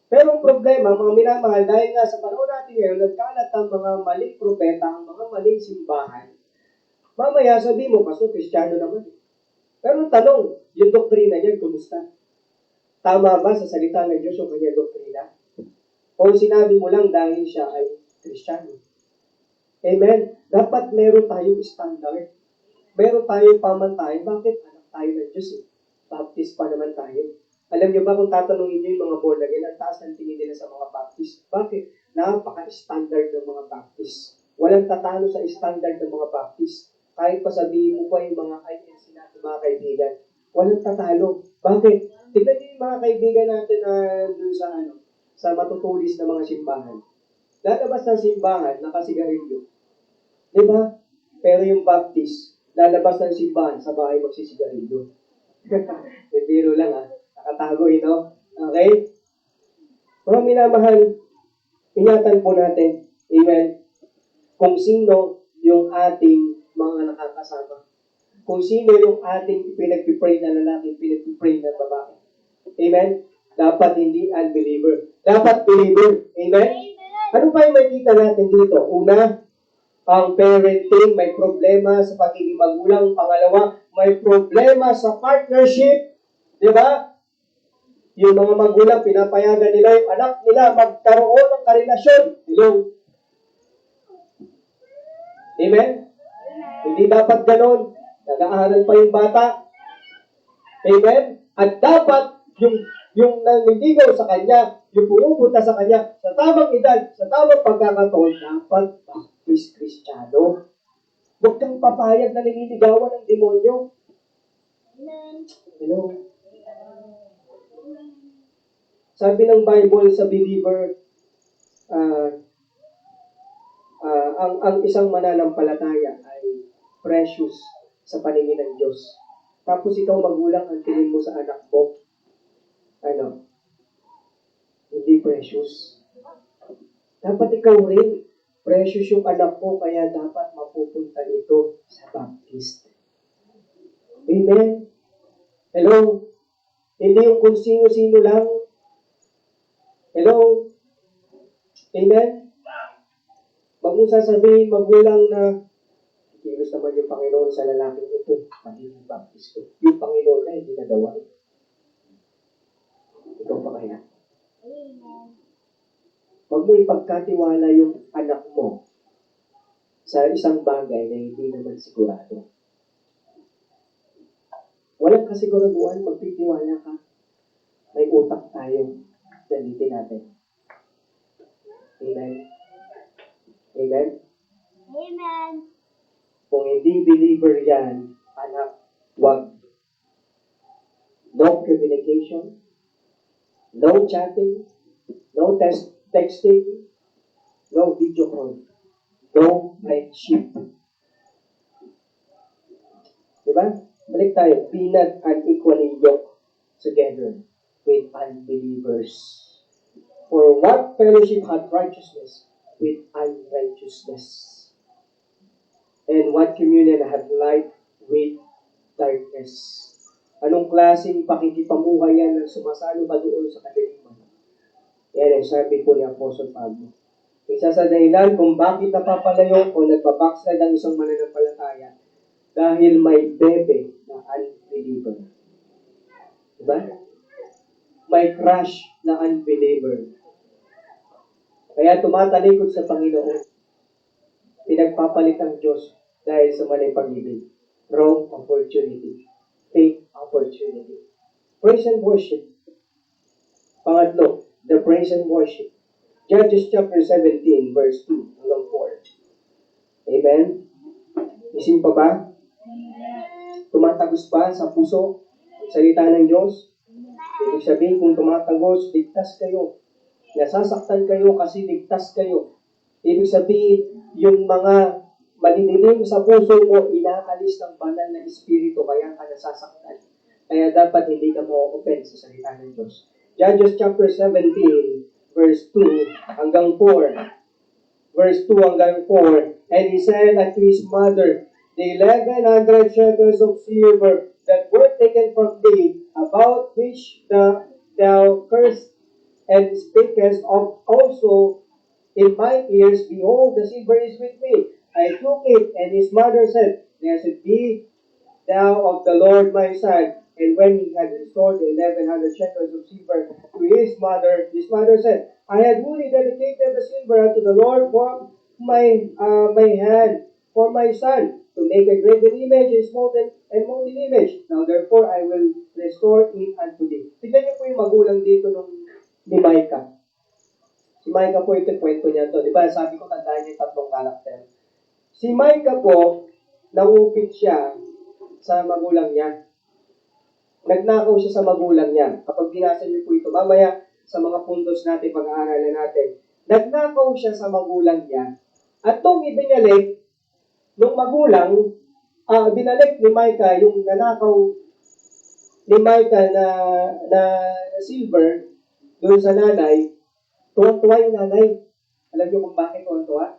Pero ang problema, mga minamahal, dahil nga sa panahon natin ngayon, nagkalat ang mga maling propeta, ang mga maling simbahan. Mamaya sabi mo, Pastor, Kristiyano naman. Pero tanong, yung doktrina niyan, kumusta? Tama ba sa salita ng Diyos yung kanyang doktrina? O sinabi mo lang dahil siya ay Kristiyano? Amen? Dapat meron tayong standard. Meron tayong pamantayan. Bakit? Anak tayo ng Diyos eh. Baptist pa naman tayo. Alam niyo ba kung tatanungin niyo yung mga born again, ang taas ng tingin nila sa mga Baptist? Bakit? Napaka-standard ng mga Baptist. Walang tatalo sa standard ng mga Baptist. Kahit pa sabihin mo pa yung mga INC natin, mga kaibigan, walang tatalo. Bakit? Tignan niyo yung mga kaibigan natin na doon sa matutulis na mga simbahan. Lalabas ng simbahan, nakasigarilyo. Di ba? Pero yung Baptist, lalabas ng simbahan, sa bahay magsisigarilyo. Biro lang nakatago ito. Okay? Mga minamahal, ingatan po natin, amen, kung sino yung ating mga nakakasama. Kung sino yung ating pinagpipray na lalaki, pinagpipray na babae. Amen? Dapat hindi unbeliever. Dapat believer. Amen? Ano pa yung makikita natin dito? Una, ang parenting, may problema sa pagiging magulang. Pangalawa, may problema sa partnership. Di ba? Yung mga magulang, pinapayagan nila yung anak nila magkaroon ng karelasyon. Hello? Amen? Hindi dapat ganon. Nag-aaral pa yung bata. Amen? At dapat yung nanliligaw sa kanya, yung pumupunta sa kanya, sa tamang edad, sa tamang pagkakataon, dapat Baptist Kristiyano. Huwag kang papayag na nililigawan ng demonyo. Hello? Sabi ng Bible sa believer, ang isang mananampalataya ay precious sa paningin ng Diyos. Tapos ikaw magulang, ang tingin mo sa anak mo, hindi precious. Dapat ikaw rin, precious yung anak mo, kaya dapat mapupunta ito sa Baptist. Amen? Hello? Hindi yung kung sino-sino lang. Hello? Amen? Huwag mong sasabihin, magulang, na kilos naman yung Panginoon sa lalaking ito. Magiging baptist ko. Yung Panginoon na hindi nagawa. Ikaw pa kaya? Huwag mo ipagkatiwala yung anak mo sa isang bagay na hindi naman sigurado. Walang kasiguraduhan, magtitiwala ka. May utak tayo. Gamitin natin. Amen? Amen? Amen. Kung hindi believer yan, anak, wag. No communication, no chatting, no texting, no video call, no friendship. Diba? Balik tayo. Be not unequally yoked together with unbelievers. For what fellowship hath righteousness with unrighteousness? And what communion hath light with darkness? Anong klaseng pakikipamuhay yan na sumasalo pa doon sa kadiliman? Yan ang sabi po ni Apostol Pablo. Isa sa dahilan kung bakit napapalayo o nagbabackslide ang isang mananampalataya dahil may bebe na unbeliever. Diba? May crush na unbeliever. Kaya tumatalikod sa Panginoon. Pinagpapalit ang Diyos dahil sa maling pag-ibig. Wrong opportunity. Fake opportunity. Praise and worship. Pangatlo, the praise and worship. Judges chapter 17, verse 2 hanggang 4. Amen? Isin pa ba? Tumatagos pa sa puso ang salita ng Diyos? Ibig sabihin, kung tumatagos, ligtas kayo. Nasasaktan kayo kasi ligtas kayo. Ibig sabihin, yung mga malililim sa puso mo, inaalis ng banal na espiritu, kaya ka nasasaktan. Kaya dapat hindi ka ma-open sa salita ng Diyos. Judges chapter 17, verse 2 hanggang 4. Verse 2 hanggang 4. And he said unto his mother, the 1100 shekels of silver that were taken from thee, about which thou cursed and spakest of also in my ears, behold, the silver is with me. I took it, and his mother said, Blessed be thou of the Lord my son. And when he had restored the 1100 shekels of silver to his mother said, I had fully dedicated the silver unto the Lord for my hand, for my son, to make a graven image, a molten image. Now therefore I will restore it unto thee. Tignan niyo po yung magulang dito ni Micah. Si Micah po, ito kwento niya to. Di ba, sabi ko, tandaan niyo yung tatlong karakter. Si Micah po, nangupit siya sa magulang niya. Nagnakaw siya sa magulang niya. Kapag binasa niyo po ito, mamaya sa mga puntos natin, pag-aaralan natin, nagnakaw siya sa magulang niya. At nung ibinalik, nung magulang, binalik ni Micah yung nanakaw ni Micah na silver doon sa nanay, tuwang-tuwa yung nanay. Alam niyo kung bakit tuwang-tuwa?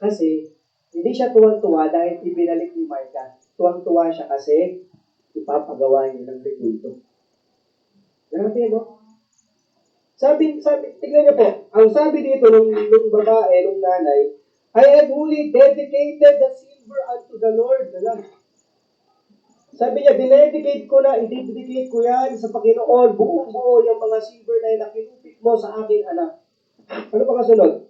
Kasi, hindi siya tuwang-tuwa dahil ibinalik ni Micah. Tuwang-tuwa siya kasi ipapagawa niya ng rekulto. Grabe, no? Sabi, tignan niyo po, ang sabi dito nung babae, nung nanay, I have wholly dedicated the silver unto the Lord. Sabi niya, dinedicate ko na, i-dedicate ko yan sa Panginoon, buong-buo yung mga silver na yun na kinupit mo sa aking anak. Ano pa kasunod?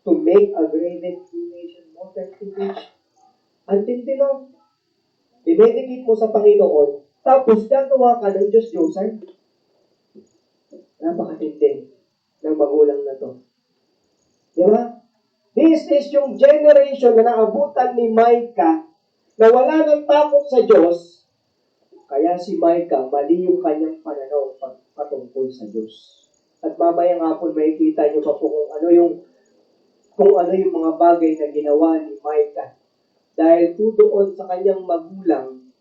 To make a graven image and molten image. Ang tindi, no? Dinedicate mo sa Panginoon, tapos gagawa ka ng Diyos-Diyosan. Napakatindi ng magulang na to. Di ba? This is yung generation na naabutan ni Micah na wala ng takot sa Diyos, kaya si Micah, mali yung kanyang pananaw patungkol sa Diyos. At mamayang hapon makikita niyo pa po kung ano yung mga bagay na ginawa ni Micah. Dahil doon sa kanyang magulang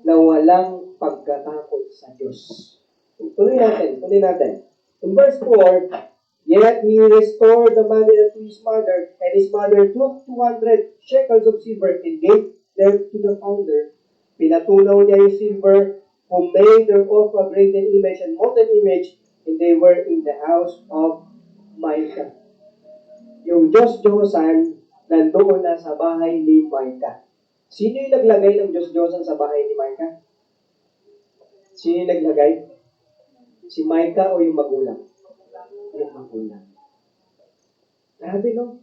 na walang pagkatakot sa Diyos. Tuloy natin. In verse 4, yet he restored the money unto his mother, and his mother took 200 shekels of silver and gave them to the founder. Pinatunaw niya yung silver, who made thereof a graven image and molten image, and they were in the house of Micah. yung Diyos-Diyosan nandoon na sa bahay ni Micah. Sino yung naglagay ng Diyos-Diyosan sa bahay ni Micah? Sino yung naglagay? Si Micah o yung magulang? Yung magulang. Grabe, no?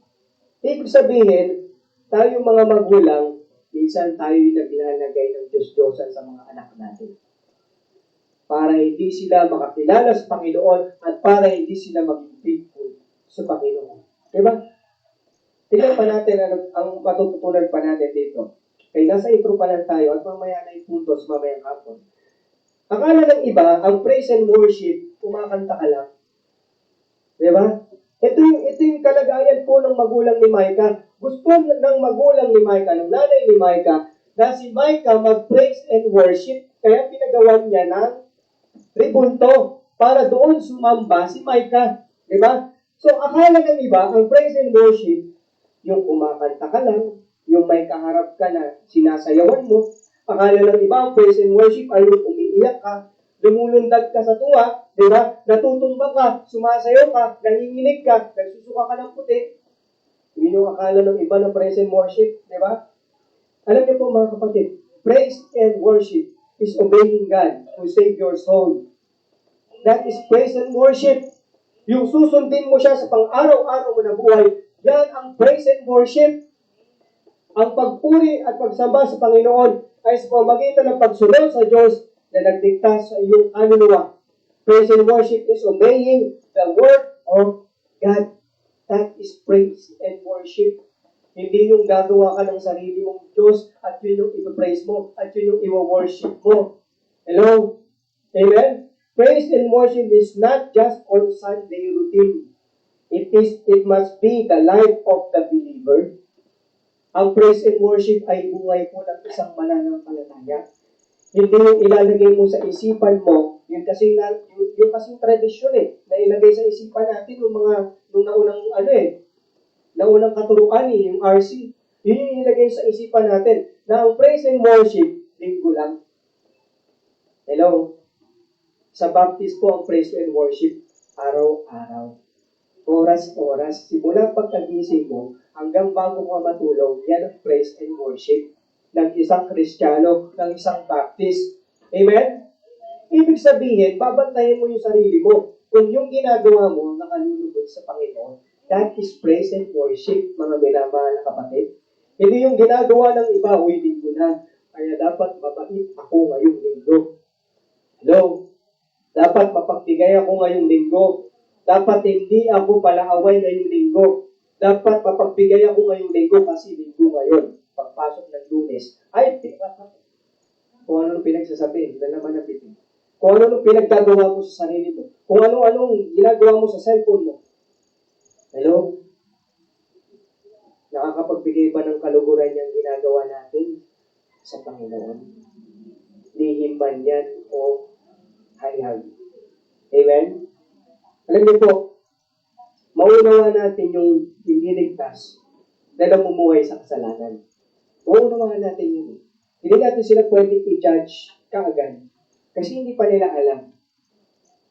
Ibig sabihin, tayo mga magulang, minsan tayo yung naglalagay ng Diyos-Diyosan sa mga anak natin. Para hindi sila makakilala sa Panginoon at para hindi sila maging faithful sa Panginoon. Diba? Tingnan pa natin ang matututunan pa natin dito. Kaya nasa intro pa lang tayo at mamaya na yung puntos mamayang hapon. Akala ng iba, ang praise and worship, kumakanta ka lang. Diba? Ito yung kalagayan po ng magulang ni Micah. Gusto ng magulang ni Micah, ng nanay ni Micah, na si Micah mag-praise and worship. Kaya pinagawan niya ng ribulto para doon sumamba si Micah. Diba? So, akala ng iba, ang praise and worship, yung kumakanta ka lang, yung may kaharap ka na sinasayawan mo. Akala ng iba, ang praise and worship ay yung umiiyak ka, lumulundag ka sa tuwa, di ba? Natutumba ka, sumasayaw ka, nanginginig ka, nagsusuka ka ng puti. Yun yung akala ng iba ng praise and worship, di ba? Alam niyo po mga kapatid, praise and worship is obeying God who saved your soul. That is praise and worship. Yung susundin mo siya sa pang-araw-araw mo na buhay, yan ang praise and worship. Ang pagpuri at pagsamba sa Panginoon ay sa pamamagitan ng pagsunod sa Diyos na nagdikta sa iyong kaluluwa. Praise and worship is obeying the word of God. That is praise and worship. Hindi yung gagawa ka ng sarili mong Diyos at yun yung ipapraise mo at yun yung iwa-worship mo. Hello? Amen? Praise and worship is not just on Sunday routine. It must be the life of the believer. Ang praise and worship ay buhay po ng isang mananampalataya. Hindi yung ilalagay mo sa isipan mo, yung kasing tradisyon na ilagay sa isipan natin nung naunang katuruan yung RC. Yun yung ilagay sa isipan natin na ang praise and worship, linggo lang. Hello? Sa Baptist po ang praise and worship, araw-araw. Oras-oras. Simula pagkagising mo, hanggang bago mo matulog, yan ang praise and worship ng isang Kristiyano, ng isang Baptist. Amen? Ibig sabihin, babantayan mo yung sarili mo. Kung yung ginagawa mo, nakalulubog sa Panginoon, that is praise and worship, mga minamahal na kapatid. Hindi yung ginagawa ng iba, uy, linggo na. Kaya dapat mabait ako ngayong linggo. Hello? Dapat mapagbigay ako ngayong linggo. Dapat hindi ako palaaway ngayong linggo. Dapat mapagbigay ako ngayong linggo kasi linggo ngayon. Pagpasok ng Lunes. Ay, kung ano pinagsasabi, na naman ang pitin. Kung ano pinagkagawa mo sa sarili mo. Kung ano-anong ginagawa mo sa cellphone mo. Hello? Nakakapagbigay ba ng kaluguran yung ginagawa natin sa Panginoon? Lihim man yan o hayag. Amen? Alam niyo po, maunawa natin yung hindi ligtas na namumuhay sa kasalanan. Maunawa natin yun. Hindi natin sila pwedeng i-judge kaagad kasi hindi pa nila alam.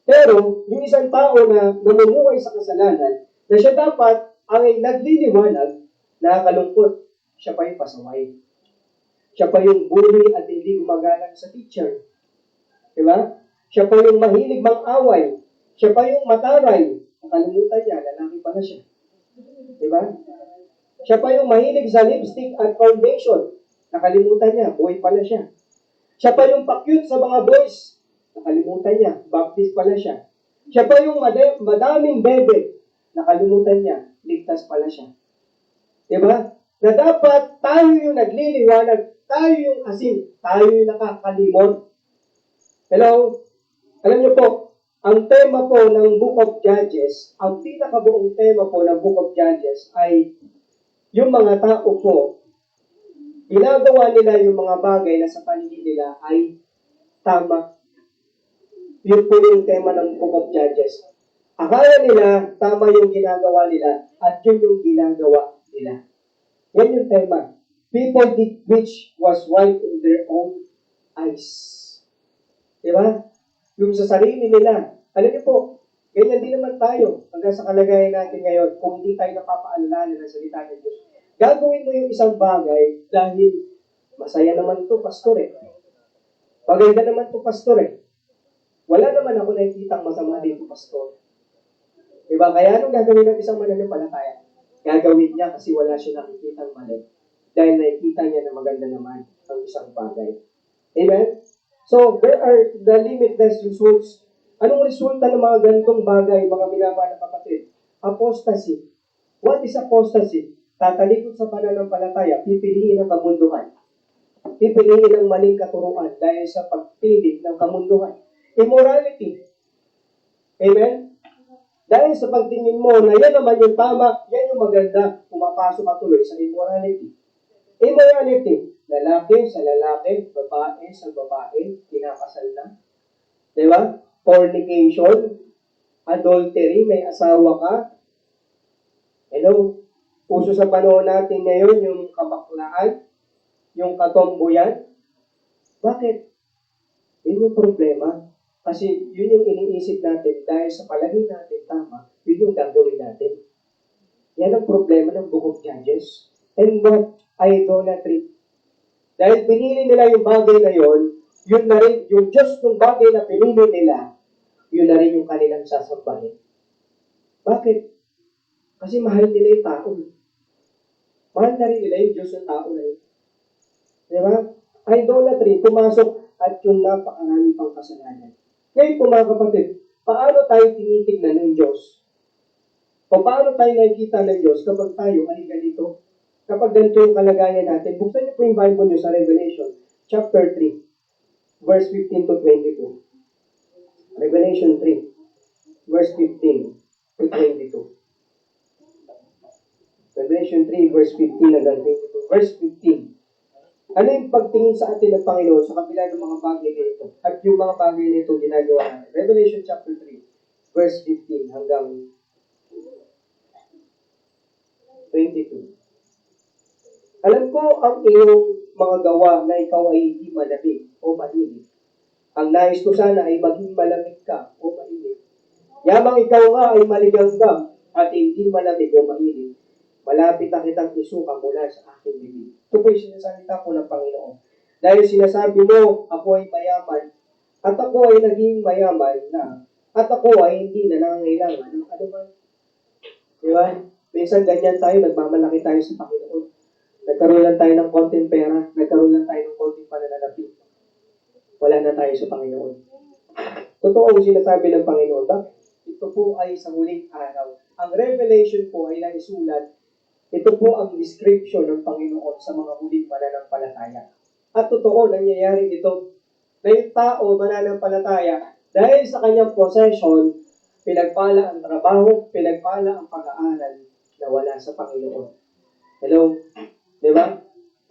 Pero, yung isang tao na namumuhay sa kasalanan, na siya dapat ay nagliliwanag, nakakalungkot, siya pa yung pasaway. Siya pa yung bully at hindi gumagalang sa teacher. Diba? Siya pa yung mahilig mang-away. Siya pa yung mataray. Nakalimutan niya, lalaki pala siya. Diba? Siya pa yung mahilig sa lipstick at foundation. Nakalimutan niya, boy pala siya. Siya pa yung pa-cute sa mga boys. Nakalimutan niya, Baptist pala siya. Siya pa yung madaming bebe. Nakalimutan niya, ligtas pala siya. Diba? Na dapat tayo yung nagliliwanag, tayo yung asin, tayo yung nakakalimot. Hello? Alam niyo po, ang tema po ng Book of Judges, ang pinakabuong tema po ng Book of Judges ay yung mga tao po, ginagawa nila yung mga bagay na sa paningin nila ay tama. Yun po yung tema ng Book of Judges. Akala nila, tama yung ginagawa nila at yun yung ginagawa nila. Yan yung tema. People did which was right in their own eyes. Diba? Yung sa sarili nila. Alam niyo po, Ganyan din naman tayo hanggang sa kalagayan natin ngayon kung hindi tayo napapaalala ng salita ng Diyos. Gagawin mo yung isang bagay dahil masaya naman to pastor eh. Maganda naman to pastor eh. Wala naman ako nakikitang masama dito pastor. Diba? Kaya anong gagawin ng isang mananampalataya? Gagawin niya kasi wala siya nakikitang mali. Dahil nakikita niya na maganda naman ang isang bagay. Amen? So, there are the limitless results. Anong resulta ng mga ganitong bagay, mga minamahal na kapatid? Apostasy. What is apostasy? Tatalikod sa pananampalataya, pipiliin ang kamunduhan. Pipiliin ang maling katuruan dahil sa pagpili ng kamunduhan. Immorality. Amen? Dahil sa pagtingin mo na yan naman yung tama, yan yung maganda, pumapasok ka tuloy sa immorality. Immorality. Lalaki sa lalaki, babae sa babae, kinakasal na. Diba? Fornication, adultery, may asawa ka. Hello? Puso sa panahon natin ngayon yung kabaklaan, yung katomboyan. Bakit? Yun yung problema. Kasi yun yung iniisip natin dahil sa palagay natin tama, yun yung gagawin natin. Yan ang problema ng Book of Judges. And what? Idolatry. Dahil pinili nila yung bagay na yun na rin, yung Diyos ng bagay na pinili nila, yun na rin yung kanilang sasambahin. Bakit? Kasi mahal nila yung tao. Mahal na rin nila yung Diyos ng tao na yun. Diba? Idolatry, pumasok at yung napakarami pang kasalanan. Ngayon po mga kapatid, paano tayo tinitignan ng Diyos? O paano tayo nakikita ng Diyos kapag tayo ay ganito? Kapag ganito yung kalagayan natin, buksan niyo po yung Bible niyo sa Revelation, chapter 3, verse 15 to 22. Revelation 3, verse 15 to 22. Revelation 3, verse 15 hanggang 22. Verse 15. Ano yung pagtingin sa atin ng Panginoon sa kabila ng mga bagay na ito? At yung mga bagay na ito ginagawa natin. Revelation chapter 3, verse 15 hanggang 22. Alam ko ang iyong mga gawa na ikaw ay hindi malamig o mainit. Ang nais ko sana ay maging malamig ka o mainit. Yamang ikaw nga ay maligamgam at hindi malamig o mainit, malapit na kitang isuka mula sa aking bibig. Ito po yung sinasalita ko ng Panginoon. Dahil sinasabi mo, ako ay mayaman, at ako ay naging mayaman na, at ako ay hindi na nangangailangan ng anuman. Diba? Minsan ganyan tayo, nagmamalaki tayo sa Panginoon. Nagkaroon lang tayo ng konting pera, nagkaroon lang tayo ng konting pananalapi. Wala na tayo sa Panginoon. Totoo ang sinasabi ng Panginoon. Bakit? Ito po ay sa huling araw. Ang Revelation po ay naisulat. Ito po ang description ng Panginoon sa mga huling mananampalataya. At totoo, nangyayari ito na yung tao mananampalataya dahil sa kanyang possession, pinagpala ang trabaho, pinagpala ang pag-aaral na wala sa Panginoon. Hello? Diba?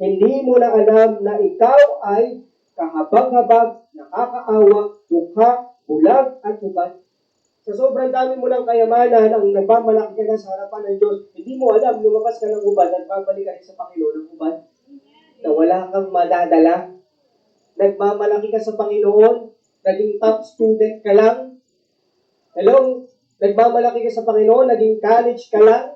Hindi mo na alam na ikaw ay kahabag-habag, nakakaawa, dukha, bulag, at ubad. Sa sobrang dami mo ng kayamanan, ang nagmamalaki ka na sa harapan ng Diyos, hindi mo alam, lumabas ka ng ubad at babalik ka rin sa Panginoon ng ubad. Na wala kang madadala. Nagmamalaki ka sa Panginoon, naging top student ka lang. Hello? Nagmamalaki ka sa Panginoon, naging college ka lang.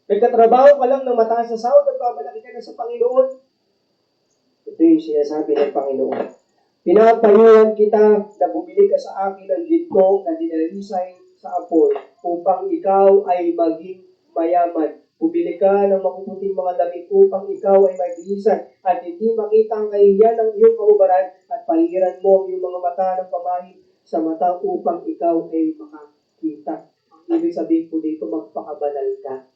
Nagkatrabaho ka lang ng mataas na sahod, nagmamalaki ka na sa Panginoon. Ito yung sinasabi ng Panginoon. Pinapayuhan kita na bumili ka sa akin ng ginto na dinalisay sa apoy upang ikaw ay maging mayaman. Bumili ka ng makuputing mga damit upang ikaw ay maglisan at hindi makita ang kahihiyan ng iyong kahubaran at pahiran mo ang iyong mga mata ng pamahid sa mata upang ikaw ay makakita. Ang ibig sabihin po dito, magpakabanal ka.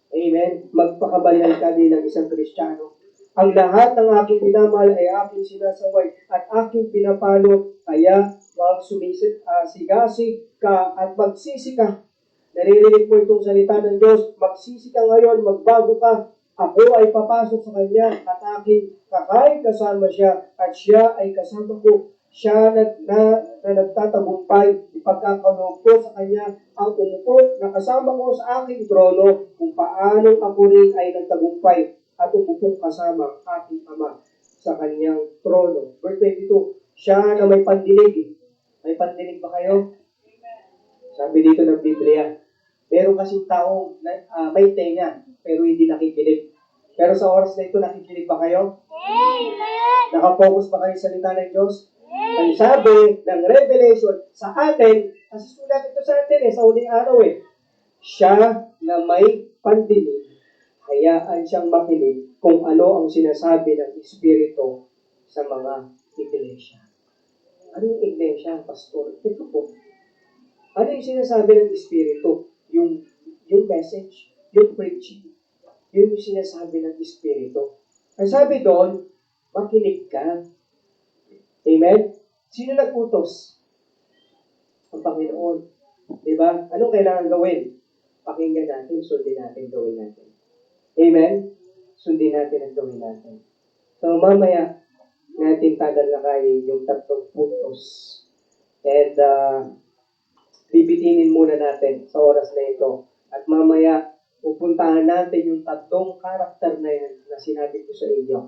Amen? Magpakabanal ka din ng isang Kristiyano. Ang lahat ng aking minamahal ay aking sinasaway at aking pinapalo, kaya magsumigasig ka at magsisi ka. Naririnig mo itong salita ng Diyos, magsisi ka ngayon, magbago ka. Ako ay papasok sa Kanya at aking kakain kasama siya at siya ay kasama ko. Siya na nagtatagumpay, ipagkakaloob ko sa Kanya ang umupo na kasama ko sa aking trono kung paanong ako rin ay nagtagumpay at umupong kasama ang aking Ama sa Kanyang trono. Verse 22, siya na may pandinig. May pandinig ba kayo? Sabi dito ng Biblia, meron kasing tao na may tenga, pero hindi nakikinig. Pero sa oras na ito, nakikinig ba kayo? Amen! Nakafocus ba kayo sa salita ng Diyos? Ang sabi ng Revelation sa atin, kasi sulat ito sa atin sa huling araw siya na may pandinig, hayaan siyang makinig kung ano ang sinasabi ng Espiritu sa mga iglesia. Ano yung iglesia, Pastor? Ito po. Ano yung sinasabi ng Espiritu? Yung message, yung preaching. Yun yung sinasabi ng Espiritu. Ang sabi doon, makinig ka. Amen? Sino nag-utos? Ang Panginoon. Diba? Anong kailangan gawin? Pakinggan natin, sundin natin, gawin natin. Amen? Sundin natin at gawin natin. So, mamaya, natin tatalakayin yung 3 puntos. And, bibitinin muna natin sa oras na ito. At mamaya, pupuntahan natin yung 3 karakter na yan na sinabi ko sa inyo.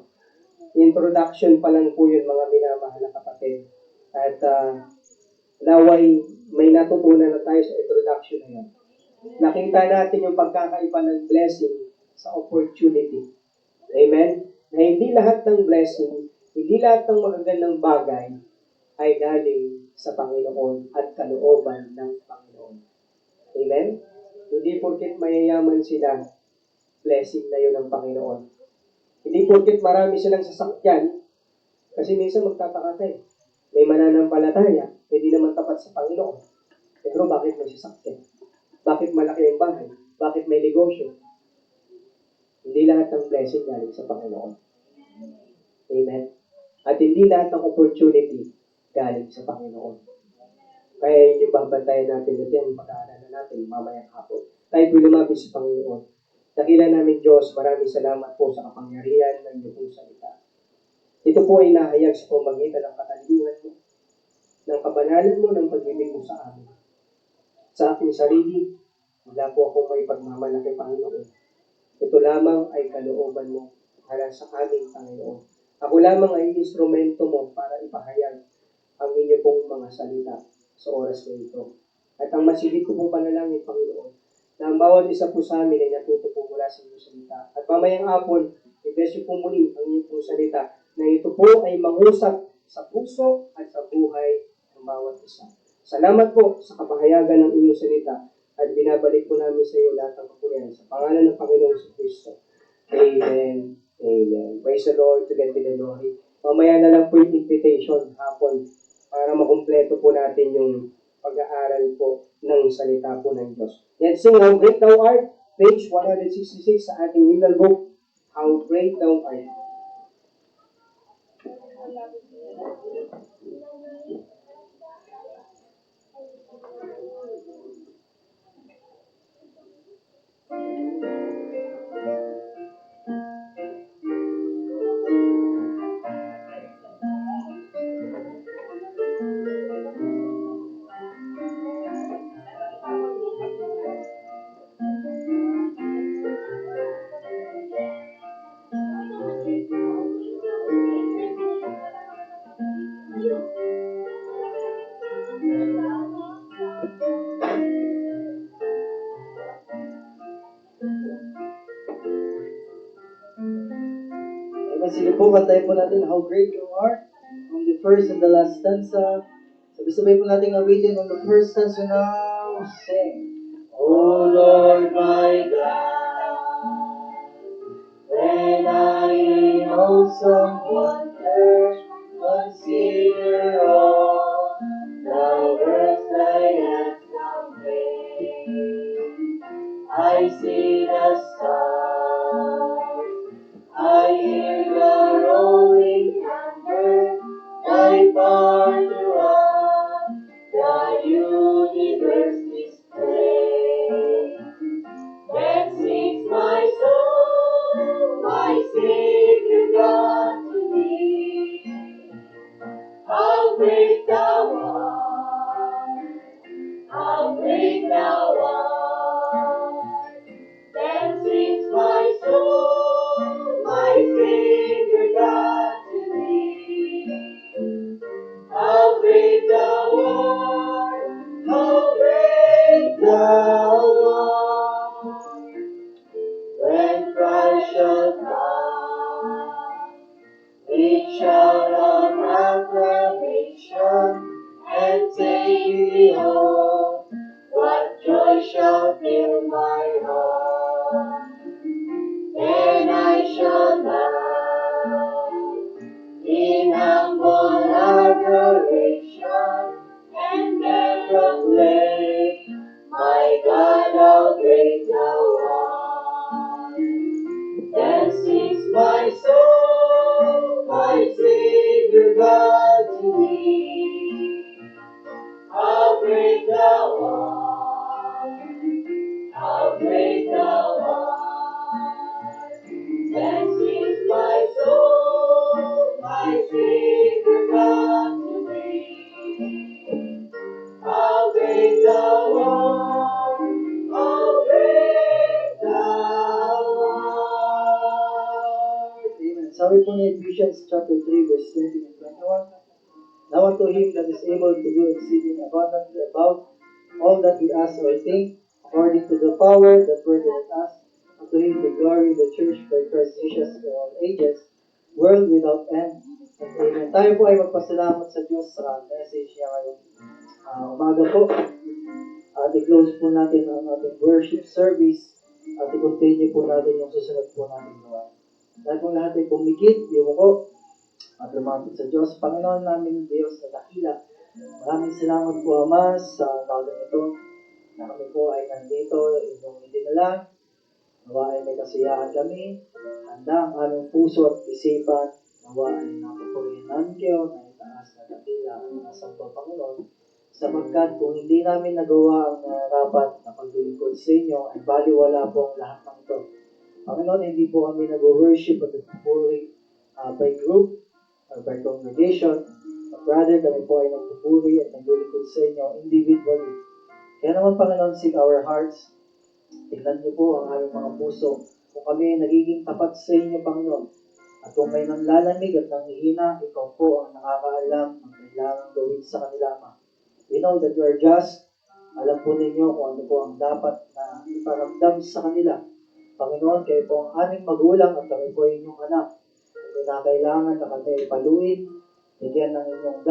Introduction pa lang po yun, mga minamahal na kapatid. At naway may natutunan na tayo sa introduction na yun. Nakita natin yung pagkakaiba ng blessing sa opportunity. Amen? Na hindi lahat ng blessing, hindi lahat ng magagandang bagay ay galing sa Panginoon at kalooban ng Panginoon. Amen? Hindi porket mayayaman sila, blessing na yun ng Panginoon. Hindi porket marami silang sasakyan, kasi minsan magtataka tayo. May mananampalataya, hindi naman tapat sa Panginoon. Pero bakit may sasakyan? Bakit malaki ang bahay? Bakit may negosyo? Hindi lahat ng blessing galing sa Panginoon. Amen? At hindi lahat ng opportunity galing sa Panginoon. Kaya yun yung babantayan natin at yan, pag-aaralan natin mamayang hapon. Tayo po lumapit sa Panginoon. Dakila namin Diyos, maraming salamat po sa kapangyarihan ng iyong salita. Ito po ay nahayag sa pamagitan ng kataliguan mo, ng kabanalan mo, ng pag-ibig mo sa amin. Sa aking sarili, wala po akong may pagmamalaki, Panginoon. Ito lamang ay kalooban mo para sa aming Panginoon. Ako lamang ay instrumento mo para ipahayag ang inyo pong mga salita sa oras na ito. At ang masigit ko pong panalangin, Panginoon, na ang bawat isa po sa amin ay natuto po mula sa inyong salita. At mamayang hapon, i-bless niyo po muli ang inyong pong salita na ito po ay mangusap sa puso at sa buhay ng bawat isa. Salamat po sa kapahayagan ng inyong salita at binabalik po namin sa iyo lahat ng kapurihan sa pangalan ng Panginoon sa Kristo. Amen. Amen. Praise the Lord, to get to the glory. Mamaya na lang po yung invitation hapon para makumpleto po natin yung pag-aaral po ng salita po ng Diyos. Let's sing How Great Thou Art, page 166 sa ating hymnal book, How Great Thou Art. Sige po, kantayin po natin How Great You Are on the first and the last stanza. Sabay-sabay po natin awitin on the first stanza now. Sing. Oh Lord my God, when I in awesome wonder consider all the works thy hands have made, I see the stars, I hear the rolling thunder, thy power throughout the universe display. Then sings my soul, my Savior God to thee. Sabi po ni Ephesians chapter 3, verse 20 and 21, Now unto him that is able to do exceeding abundantly above all that we ask or think, according to the power that worketh in us, unto him be glory in the church by Christ Jesus for all ages, world without end. And amen. Tayo po ay magpasalamat sa Diyos sa message niya ngayong umaga po. At i-close po natin ang ating worship service at i-continue po natin yung susunod po natin gawain. Dahil po lahat ay pumikit, yung ko, at lumapit sa Diyos. Panginoon namin Diyos na dakila. Maraming salamat po Ama sa umagang ito na kami po ay nandito, inyong idinala. Nawa ay may kasiyahan kami. Handa ang aming puso at isipan. Nawa ay napupurihan namin kayo na itaas na dakila at nasamba Panginoon. Sapagkat kung hindi namin nagawa ang dapat na paglilingkod sa inyo, ay baliwala po ang lahat ng ito. Panginoon, hindi po kami nag-worship at nagpupuri by group or by congregation, but rather kami po ay nagpupuri at naglilingkod sa inyo individually. Kaya naman, Panginoon, seek our hearts. Tingnan niyo po ang aming mga puso. Kung kami nagiging tapat sa inyo, Panginoon, at kung may nanglalamig at nanghihina, ikaw po ang nakakaalam ang kailangang gawin sa kanila, Ama. We know that you are just. Alam po ninyo kung ano po ang dapat na iparamdam sa kanila. Panginoon, kayo po ang aming magulang at kami po ay inyong anak. Kung kinakailangan na kami ipaluin, bigyan ng inyong